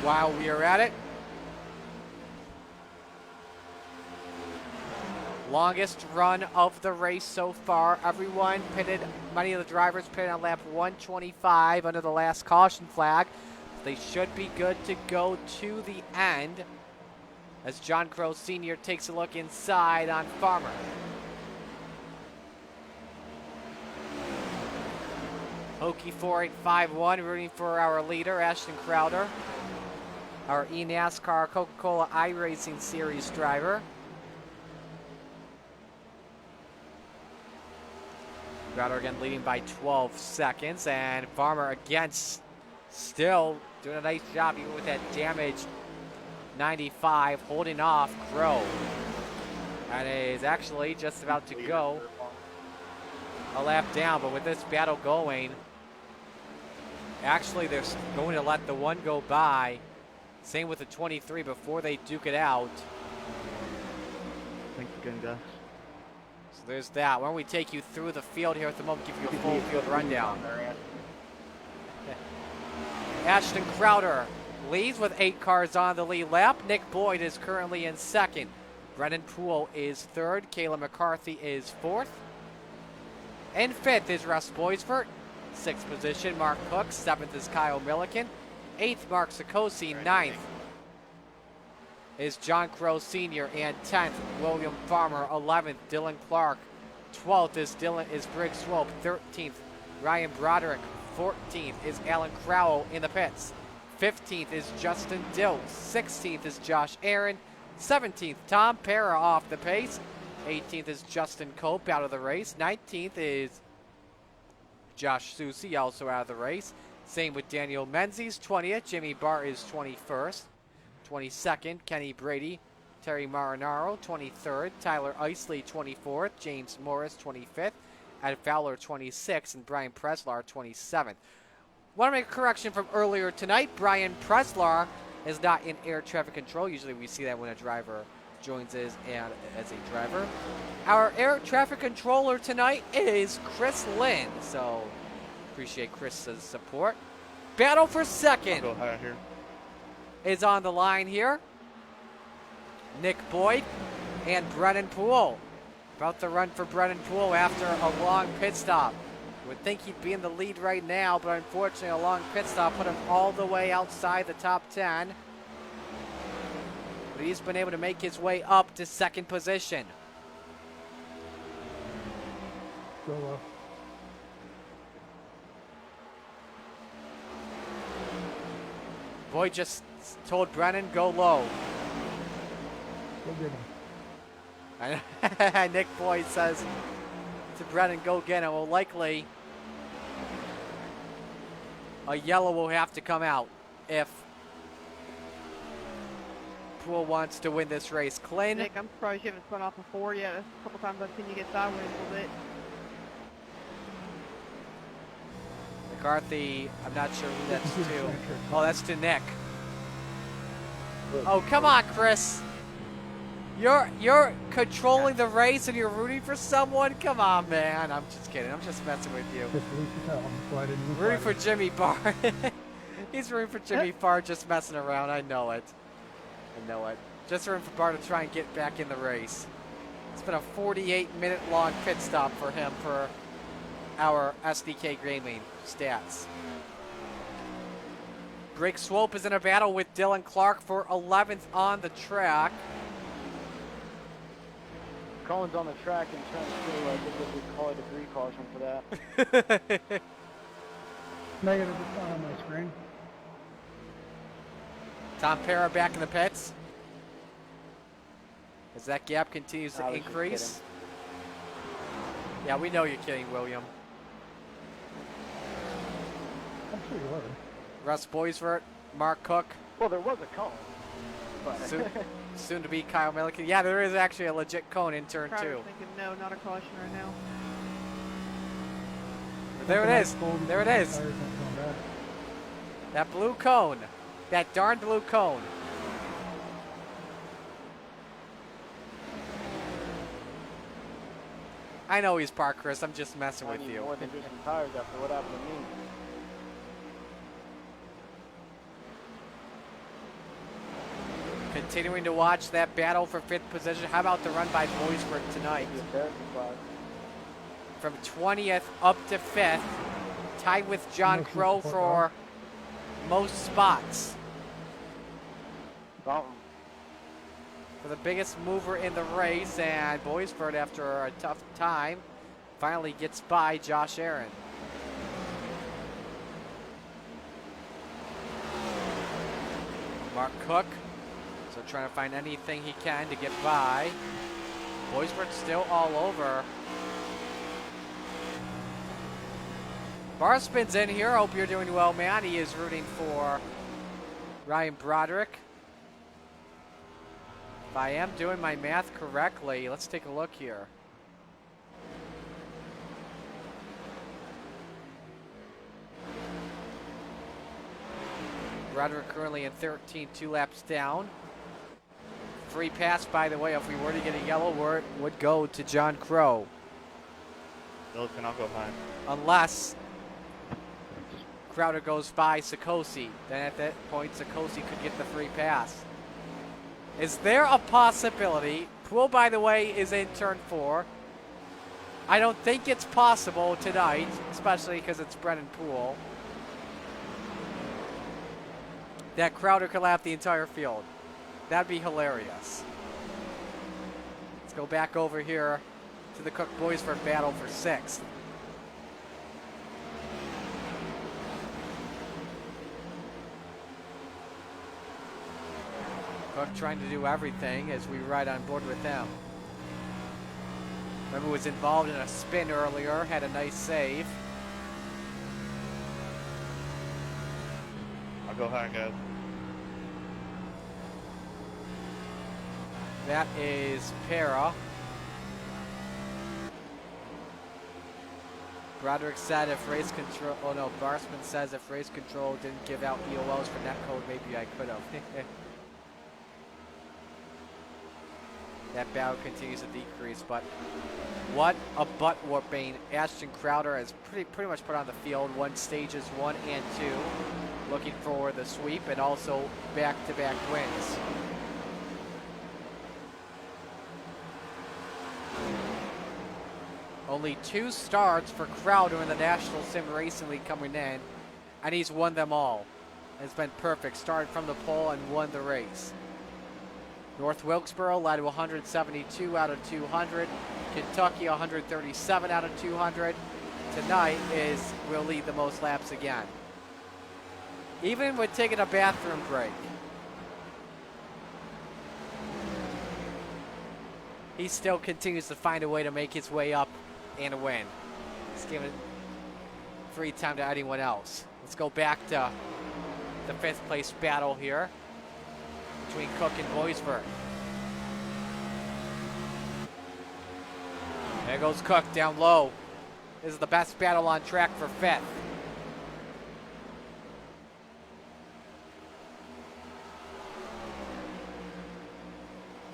While we are at it, longest run of the race so far. Everyone pitted, many of the drivers pitted on lap 125 under the last caution flag. They should be good to go to the end as John Crow Sr. takes a look inside on Farmer. Hokie 4851 rooting for our leader, Ashton Crowder, our eNASCAR Coca-Cola iRacing Series driver. Crowder again leading by 12 seconds, and Farmer again still doing a nice job even with that damaged 95, holding off Crow. And is actually just about to go a lap down, but with this battle going, actually they're going to let the one go by. Same with the 23 before they duke it out. Thanks again, guys. So there's that. Why don't we take you through the field here at the moment, give you a full field rundown. Ashton Crowder leads with 8 cars on the lead lap. Nick Boyd is currently in second. Brennan Poole is third. Kayla McCarthy is fourth. In fifth is Russ Boisvert. Sixth position, Mark Cook. Seventh is Kyle Milliken. Eighth, Mark Sikosi. Ninth is John Crow Sr. And 10th, William Farmer. 11th, Dylan Clark. 12th is Briggs Swope. 13th, Ryan Broderick. 14th is Alan Crowell in the pits. 15th is Justin Dilks. 16th is Josh Aaron. 17th, Tom Para off the pace. 18th is Justin Cope out of the race. 19th is Josh Susi also out of the race. Same with Daniel Menzies. 20th, Jimmy Barr is 21st. 22nd, Kenny Brady. Terry Marinaro, 23rd. Tyler Isley, 24th. James Morris, 25th. Ed Fowler, 26th. And Brian Preslar, 27th. Want to make a correction from earlier tonight. Brian Preslar is not in air traffic control. Usually we see that when a driver joins us and as a driver. Our air traffic controller tonight is Chris Lynn. So appreciate Chris's support. Battle for second Go high here. is on the line here. Nick Boyd and Brennan Poole. About to run for Brennan Poole after a long pit stop. Would think he'd be in the lead right now, but unfortunately a long pit stop put him all the way outside the top 10. But he's been able to make his way up to second position. Go low. Boyd just told Brennan, go low. Go get him. And Nick Boyd says to Brennan, go get him. Well, likely a yellow will have to come out if Poole wants to win this race. Clint. Nick, I'm surprised you haven't spun off a 4 yet. A couple times I've seen you get sideways a little bit. McCarthy, I'm not sure who that's to. Oh, that's to Nick. Oh, come on, Chris. You're controlling the race and you're rooting for someone? Come on, man. I'm just kidding. I'm just messing with you. Rooting for Jimmy Barr. He's rooting for Jimmy Barr, just messing around. I know it. I know it. Just rooting for Barr to try and get back in the race. It's been a 48-minute long pit stop for him for our SDK Gaming stats. Briggs Swope is in a battle with Dylan Clark for 11th on the track. Cohen's on the track and trying to I think we call it a degree caution for that. Negative, it's not on my screen. Tom Para back in the pits. As that gap continues to increase. Yeah, we know you're kidding, William. I'm sure you were. Russ Boisvert, Mark Cook. Well, there was a cone. But Soon to be Kyle Milliken. Yeah, there is actually a legit cone in turn 2. Crowder's thinking no, not a caution right now. There it is. There it is. That blue cone. That darn blue cone. I know he's parked, Chris. I'm just messing with you. More than just some tires after what happened to me. Continuing to watch that battle for 5th position. How about the run by Boisvert tonight? From 20th up to 5th. Tied with John Crow for most spots. For the biggest mover in the race, and Boisvert, after a tough time, finally gets by Josh Aaron. Mark Cook, so trying to find anything he can to get by. Boisvert's still all over. Barspin's in here. Hope you're doing well, man. He is rooting for Ryan Broderick. If I am doing my math correctly, let's take a look here. Broderick currently in 13, 2 laps down. Free pass, by the way, if we were to get a yellow, would go to John Crow. Milliken, I'll go high. Unless Crowder goes by Sikosi. Then at that point, Sikosi could get the free pass. Is there a possibility? Poole, by the way, is in turn 4. I don't think it's possible tonight, especially because it's Brennan Poole, that Crowder could lap the entire field. That'd be hilarious. Let's go back over here to the Cook boys for battle for 6th. Cook trying to do everything as we ride on board with them. Remember, was involved in a spin earlier, had a nice save. I'll go high, guys. That is Para. Broderick said if race control, oh no, Barsman says if race control didn't give out EOLs for netcode, maybe I could have. That battle continues to decrease, but what a butt whooping Ashton Crowder has pretty much put on the field. Won stages 1 and 2, looking for the sweep and also back-to-back wins. Only 2 starts for Crowder in the National Sim Racing League coming in, and he's won them all. It's been perfect. Started from the pole and won the race. North Wilkesboro led 172 out of 200. Kentucky 137 out of 200. Tonight will lead the most laps again. Even with taking a bathroom break, he still continues to find a way to make his way up and win. He's giving free time to anyone else. Let's go back to the 5th place battle here between Cook and Boisvert. There goes Cook down low. This is the best battle on track for 5th.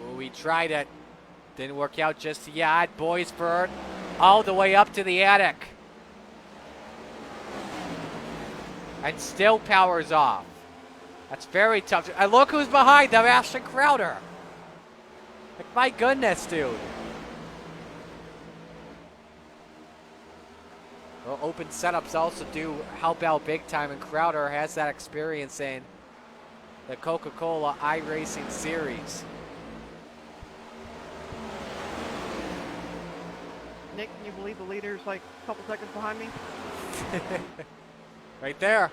Well, we tried it. Didn't work out just yet. Boisvert all the way up to the attic. And still powers off. That's very tough. And look who's behind them, Ashton Crowder. Like, my goodness, dude. Well, open setups also do help out big time, and Crowder has that experience in the Coca-Cola iRacing Series. Nick, can you believe the leader's like a couple seconds behind me? Right there.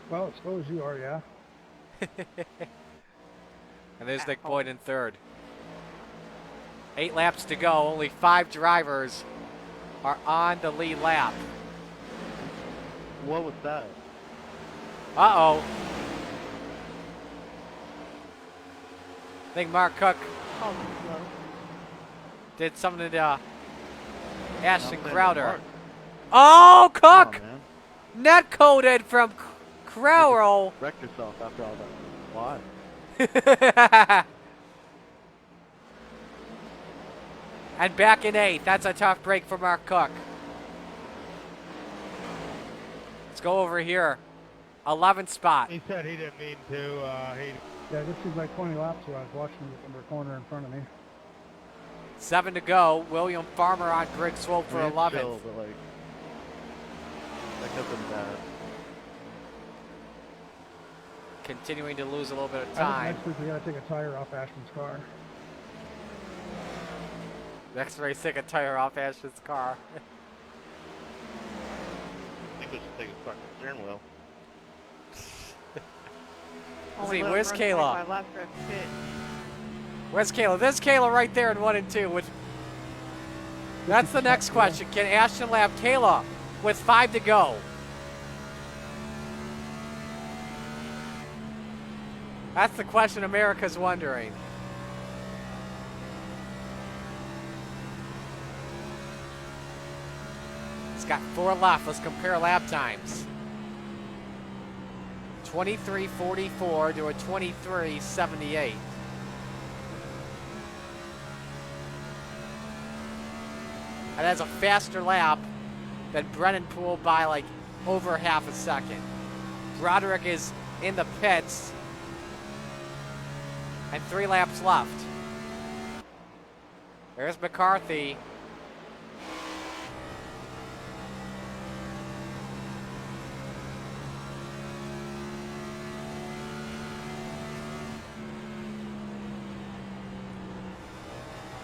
Well, as slow as you are, yeah. And there's Nick Boyd in 3rd. 8 laps to go. Only 5 drivers are on the lead lap. What was that? Uh-oh. I think Mark Cook Oh, slow. did something to Ashton Nothing, Crowder. Mark. Oh, Cook! Come on, man. Net coded from Crowder. Wrecked yourself after all that. Why? And back in 8th. That's a tough break for Mark Cook. Let's go over here. 11th spot. He said he didn't mean to. Yeah, this is like 20 laps where I was watching the number corner in front of me. 7 to go. William Farmer on Greg Swope for 11th. Chill, but like, that could have been bad. Continuing to lose a little bit of I time. think next week we gotta take a tire off Ashton's car. Next race, take a tire off Ashton's car. I think we should take a fucking steering wheel. Only See, let him where's run Kayla? 25 laps for a pit. Where's Kayla? There's Kayla right there in 1 and 2. That's the next question. Can Ashton lap Kayla with 5 to go? That's the question America's wondering. It's got 4 left. Let's compare lap times. 23:44 to a 23:78. And that's a faster lap than Brennan Poole by like over half a second. Broderick is in the pits. And 3 laps left. There's McCarthy.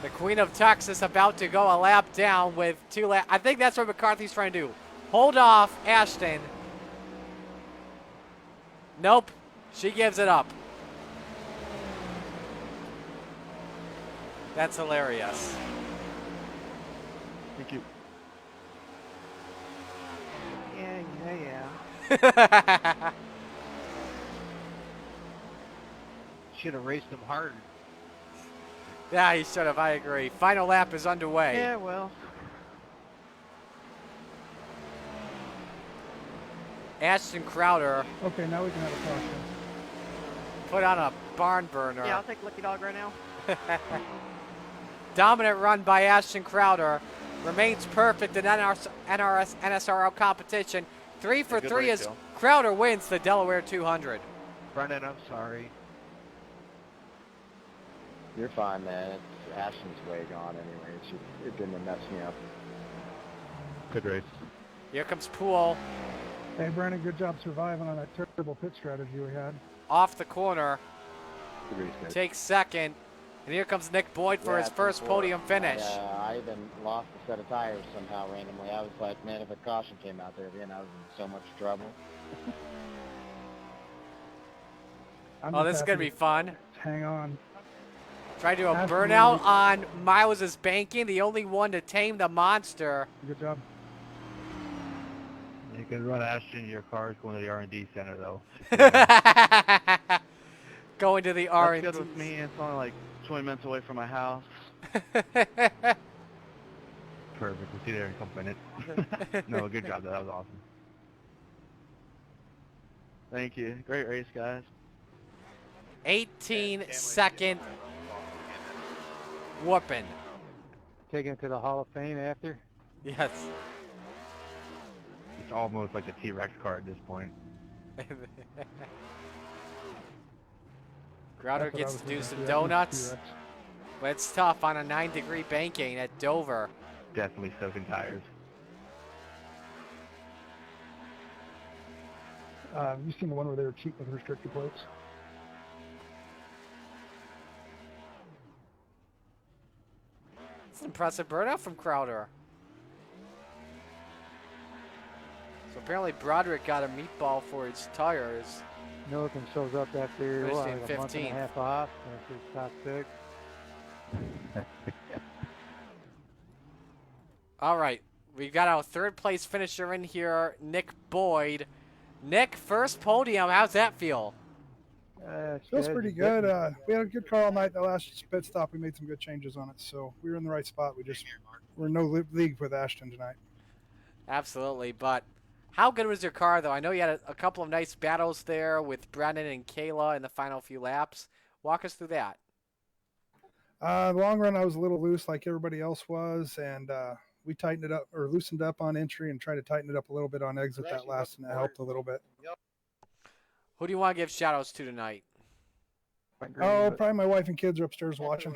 The Queen of Texas about to go a lap down with 2 laps. I think that's what McCarthy's trying to do. Hold off Ashton. Nope. She gives it up. That's hilarious. Thank you. Yeah. Should have raced him harder. Yeah, he should have. I agree. Final lap is underway. Yeah, well. Ashton Crowder Okay, now we can have a caution. put on a barn burner. Yeah, I'll take Lucky Dog right now. Dominant run by Ashton Crowder. Remains perfect in NSRL competition. 3 for Good 3 race, as Joe. Crowder wins the Delaware 200. Brendan, I'm sorry. You're fine, man. Ashton's way gone anyway. It didn't mess me up. Good race. Here comes Poole Hey, Brandon, good job surviving on that terrible pit strategy we had. off the corner. Good race, guys. Takes second. And here comes Nick Boyd for his first before, podium finish. I even lost a set of tires somehow randomly. I was like, man, if a caution came out there again, I was in so much trouble. Oh, this is going to be fun. Hang on. Try to do a Absolutely. burnout on Miles' banking. The only one to tame the monster. Good job. You can run Ashton. Your car's going to the R&D center, though. Going to the That's R&D. good with me. It's only like 20 minutes away from my house. Perfect. We'll see you there in a couple minutes. No, good job. That was awesome. Thank you. Great race, guys. 18-second whooping. Taking it to the Hall of Fame after. Yes. It's almost like a T-Rex car at this point. Crowder gets to do some donuts, but it's tough on a 9-degree banking at Dover. Definitely soaking tires. You seen the one where they were cheating with restrictor plates? It's an impressive burnout from Crowder. So apparently Broderick got a meatball for his tires. Milliken shows up after Finished what, in like a month and a 15th. half off after his top 6. All right, we've got our 3rd place finisher in here, Nick Boyd. Nick, first podium. How's that feel? Feels pretty good. We had a good car all night. The last pit stop, we made some good changes on it, so we were in the right spot. We're in no league with Ashton tonight. Absolutely, but how good was your car, though? I know you had a couple of nice battles there with Brennan and Kayla in the final few laps. Walk us through that. The long run, I was a little loose like everybody else was, and we tightened it up, or loosened up on entry and tried to tighten it up a little bit on exit that last, and that helped a little bit. Who do you want to give shout-outs to tonight? Oh, probably my wife and kids are upstairs watching.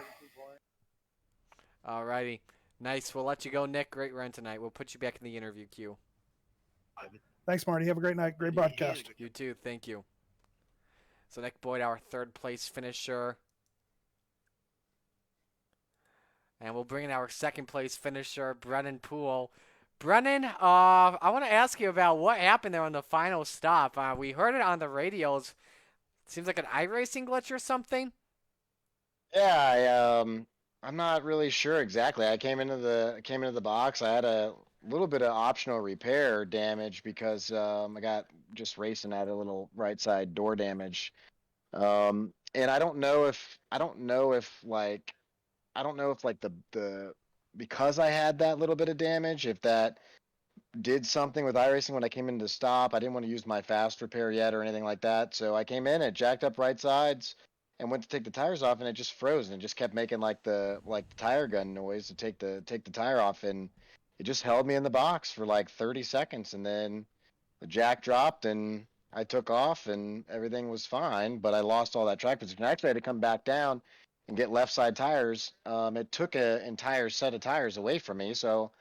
All righty. Nice. We'll let you go, Nick. Great run tonight. We'll put you back in the interview queue. Thanks, Marty. Have a great night. Great broadcast. You too. Thank you. So Nick Boyd, our 3rd place finisher. And we'll bring in our 2nd place finisher, Brennan Poole. Brennan, I want to ask you about what happened there on the final stop. We heard it on the radios. Seems like an iRacing glitch or something. Yeah, I'm not really sure exactly. I came into the box. I had a little bit of optional repair damage because I got just racing at a little right side door damage. And I don't know if like the because I had that little bit of damage, if that did something with iRacing when I came in to stop. I didn't want to use my fast repair yet or anything like that. So I came in, it jacked up right sides, and went to take the tires off, and it just froze, and it just kept making like the tire gun noise to take the tire off, and it just held me in the box for like 30 seconds, and then the jack dropped, and I took off, and everything was fine. But I lost all that track position. I actually had to come back down and get left side tires. It took an entire set of tires away from me, so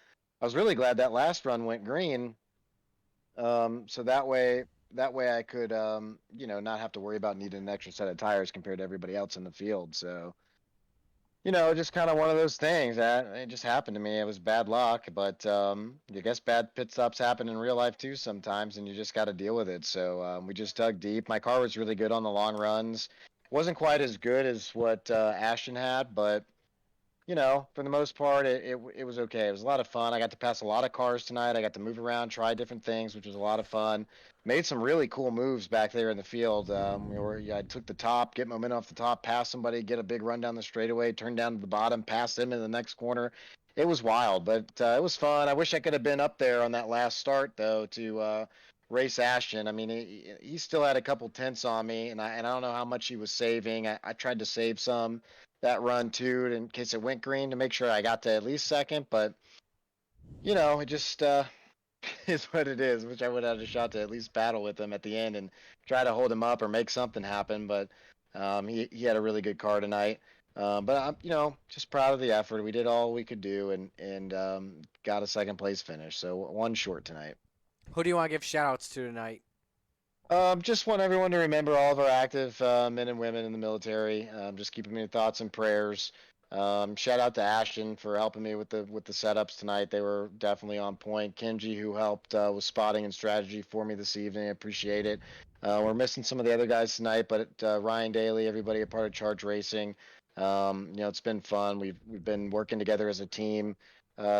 I was really glad that last run went green. So that way I could, not have to worry about needing an extra set of tires compared to everybody else in the field. So, just kind of one of those things that it just happened to me. It was bad luck, but I guess bad pit stops happen in real life too sometimes, and you just got to deal with it. So we just dug deep. My car was really good on the long runs. Wasn't quite as good as what Ashton had, but for the most part, it was okay. It was a lot of fun. I got to pass a lot of cars tonight. I got to move around, try different things, which was a lot of fun. Made some really cool moves back there in the field. Where I took the top, get momentum off the top, pass somebody, get a big run down the straightaway, turn down to the bottom, pass them in the next corner. It was wild, but it was fun. I wish I could have been up there on that last start though to race Ashton. I mean, he still had a couple tenths on me, and I don't know how much he was saving. I tried to save some that run too, in case it went green, to make sure I got to at least second. But it just is what it is. Which I would have had a shot to at least battle with him at the end and try to hold him up or make something happen. But he had a really good car tonight. But I'm just proud of the effort. We did all we could do and got a second place finish. So one short tonight. Who do you want to give shout outs to tonight? Just want everyone to remember all of our active men and women in the military. Just keep them in your thoughts and prayers. Shout out to Ashton for helping me with the setups tonight. They were definitely on point. Kenji, who helped with spotting and strategy for me this evening, I appreciate it. We're missing some of the other guys tonight, but Ryan Daly, everybody a part of Charge Racing. It's been fun. We've been working together as a team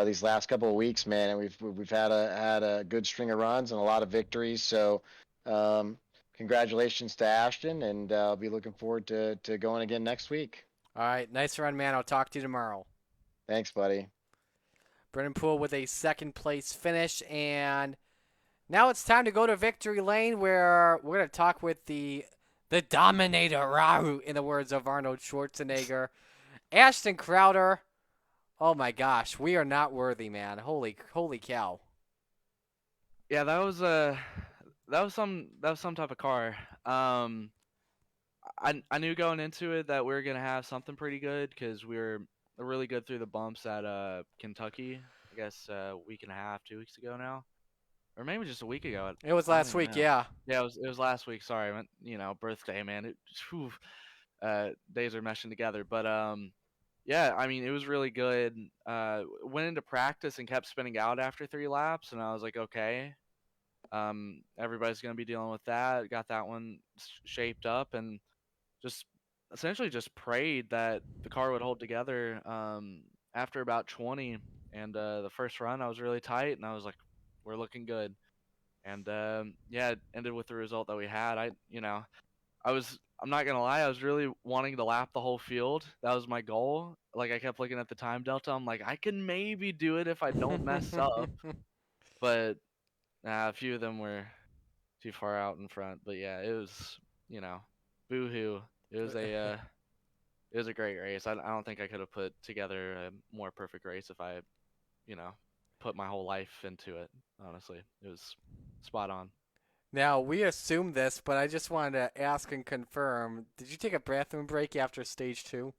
these last couple of weeks, man, and we've had a good string of runs and a lot of victories. So. Congratulations to Ashton, and I'll be looking forward to going again next week. All right, nice run, man. I'll talk to you tomorrow. Thanks, buddy. Brennan Poole with a second place finish, and now it's time to go to victory lane, where we're going to talk with the Dominator Rahu, in the words of Arnold Schwarzenegger, Ashton Crowder. Oh my gosh, we are not worthy, man. Holy cow. Yeah, that was some type of car. I knew going into it that we were gonna have something pretty good because we were really good through the bumps at Kentucky. I guess a week and a half, 2 weeks ago now, or maybe just a week ago. It was last week, yeah. Yeah, it was last week. Sorry, I meant, birthday, man. Days are meshing together, but yeah, I mean, it was really good. Went into practice and kept spinning out after 3 laps, and I was like, okay. Everybody's going to be dealing with that. Got that one shaped up and just essentially just prayed that the car would hold together after about 20. And the first run, I was really tight, and I was like, we're looking good. And yeah, it ended with the result that we had. I'm not going to lie, I was really wanting to lap the whole field. That was my goal. Like, I kept looking at the time delta. I'm like, I can maybe do it if I don't mess up. But a few of them were too far out in front, but yeah, it was, boo-hoo. It was a great race. I don't think I could have put together a more perfect race if I, put my whole life into it. Honestly, it was spot on. Now, we assumed this, but I just wanted to ask and confirm. Did you take a bathroom break after stage 2?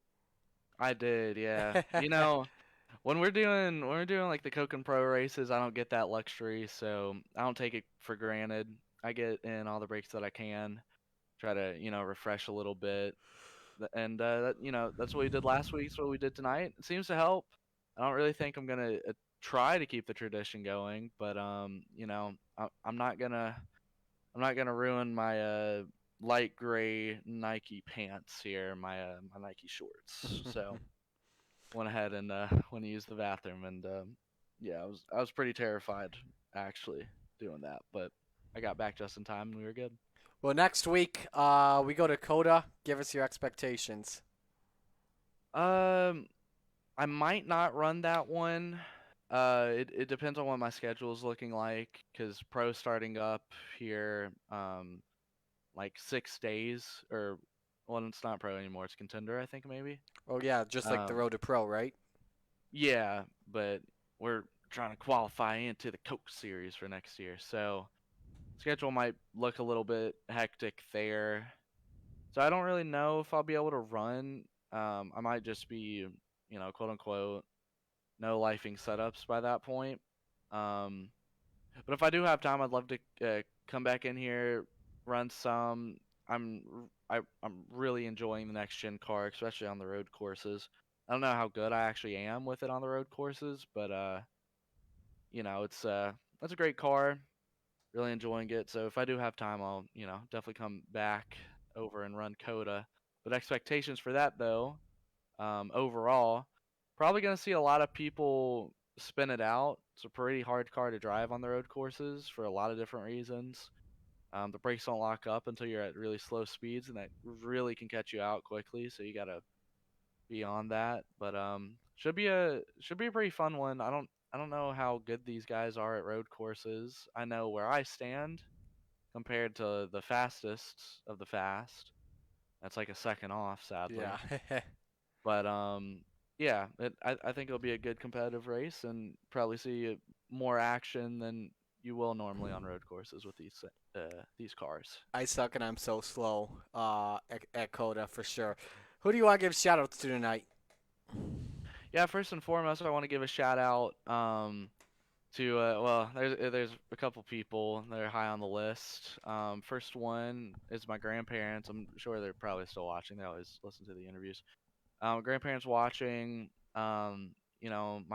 I did, yeah. When we're doing like the Coke and Pro races, I don't get that luxury, so I don't take it for granted. I get in all the breaks that I can, try to refresh a little bit, and that's what we did last week. It's what we did tonight. It seems to help. I don't really think I'm gonna try to keep the tradition going, but I'm not gonna ruin my light gray Nike pants here, my Nike shorts. So. Went ahead and went to use the bathroom, and yeah, I was pretty terrified actually doing that, but I got back just in time and we were good. Well, next week we go to Coda. Give us your expectations. I might not run that one It depends on what my schedule is looking like, because pro starting up here, like 6 days, or well, it's not pro anymore. It's contender, I think maybe. Oh yeah, just like the Um, road to pro, right? yeah, but we're trying to qualify into the Coke Series for next year, so schedule might look a little bit hectic there. So I don't really know if I'll be able to run. I might just be, quote unquote, no lifing setups by that point. Um, but if I do have time, I'd love to come back in here, run some. I'm really enjoying the next gen car, especially on the road courses. I don't know how good I actually am with it on the road courses, but it's a great car. Really enjoying it. So if I do have time, I'll definitely come back over and run Coda. But expectations for that though, overall, probably going to see a lot of people spin it out. It's a pretty hard car to drive on the road courses for a lot of different reasons. The brakes don't lock up until you're at really slow speeds, and that really can catch you out quickly. So you got to be on that. But should be a pretty fun one. I don't know how good these guys are at road courses. I know where I stand compared to the fastest of the fast. That's like a second off, sadly. Yeah. But yeah, I think it'll be a good competitive race, and probably see more action than you will normally on road courses with these cars. I suck and I'm so slow. At Coda for sure. Who do you want to give shout outs to tonight? Yeah, first and foremost, I want to give a shout out to well, there's a couple people that are high on the list. First one is my grandparents. I'm sure they're probably still watching. They always listen to the interviews. Grandparents watching. My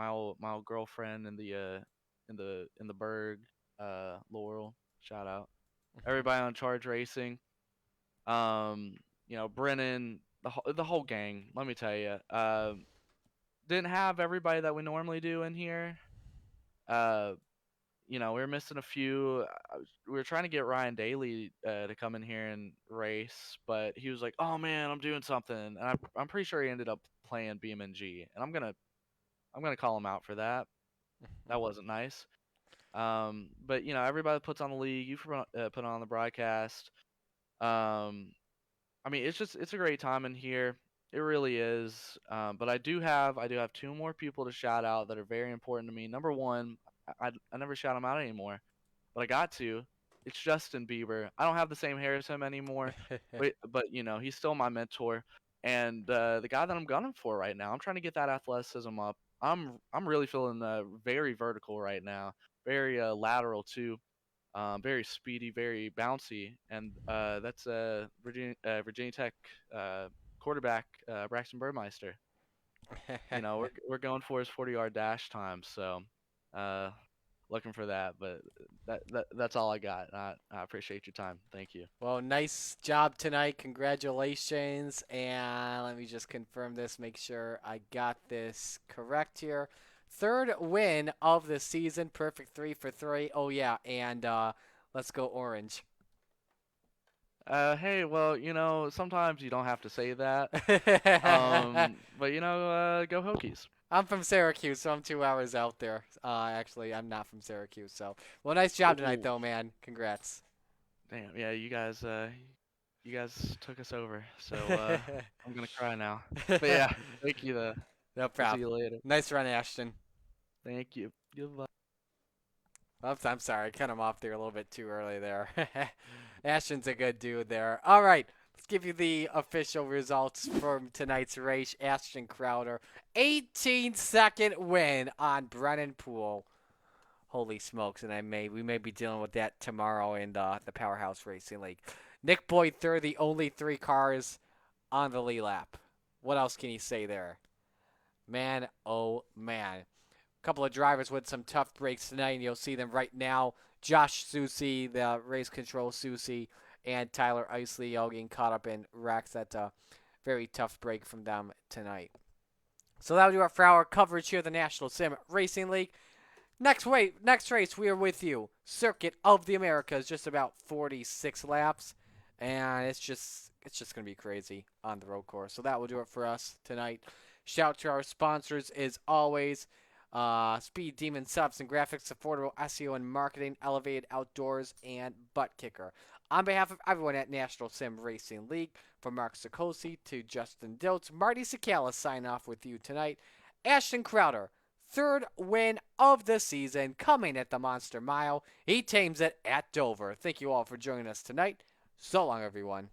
old girlfriend in the Berg, Laurel. Shout out everybody on Charge Racing. Brennan, the whole gang. Let me tell you. Didn't have everybody that we normally do in here. Uh, we were missing a few. We were trying to get Ryan Daly to come in here and race, but he was like, "Oh man, I'm doing something," and I'm pretty sure he ended up playing BMNG, and I'm gonna call him out for that. That wasn't nice. But everybody puts on the league. You put on the broadcast. Um, I mean, it's a great time in here. It really is. But I do have two more people to shout out that are very important to me. Number one, I never shout him out anymore, but I got to. It's Justin Bieber. I don't have the same hair as him anymore, but he's still my mentor, and the guy that I'm gunning for right now. I'm trying to get that athleticism up. I'm really feeling very vertical right now, very lateral too. Very speedy, very bouncy, and that's Virginia Tech quarterback Braxton Burmeister. We're going for his 40-yard dash time, so uh, looking for that. But that's all I got. I appreciate your time. Thank you. Well, nice job tonight. Congratulations. And let me just confirm this, make sure I got this correct here. Third win of the season. Perfect 3 for 3. Oh, yeah. And let's go Orange. Hey, well, sometimes you don't have to say that. But go Hokies. I'm from Syracuse, so I'm 2 hours out there. Actually, I'm not from Syracuse. So, well, nice job tonight, though, man. Congrats. Damn, yeah, you guys took us over, so I'm gonna cry now. But yeah, thank you. No See problem. you later. Nice run, Ashton. Thank you. Goodbye. Oops, I'm sorry. I cut him off there a little bit too early there. Ashton's a good dude there. All right. Let's give you the official results from tonight's race. Ashton Crowder, 18-second win on Brennan Poole. Holy smokes. And we may be dealing with that tomorrow in the Powerhouse Racing League. Nick Boyd third, the only 3 cars on the lead lap. What else can you say there? Man, oh man. Couple of drivers with some tough breaks tonight, and you'll see them right now. Josh Susi, the race control Susi, and Tyler Isley all getting caught up in wrecks. That's a very tough break from them tonight. So that'll do it for our coverage here of the National Sim Racing League. Next race, we are with you. Circuit of the Americas, just about 46 laps, and it's just going to be crazy on the road course. So that will do it for us tonight. Shout out to our sponsors as always. Speed Demon Subs and Graphics, affordable SEO and marketing, elevated outdoors, and butt kicker. On behalf of everyone at National Sim Racing League, from Mark Sikosi to Justin Diltz, Marty Sakala sign off with you tonight. Ashton Crowder, third win of the season, coming at the Monster Mile. He tames it at Dover. Thank you all for joining us tonight. So long, everyone.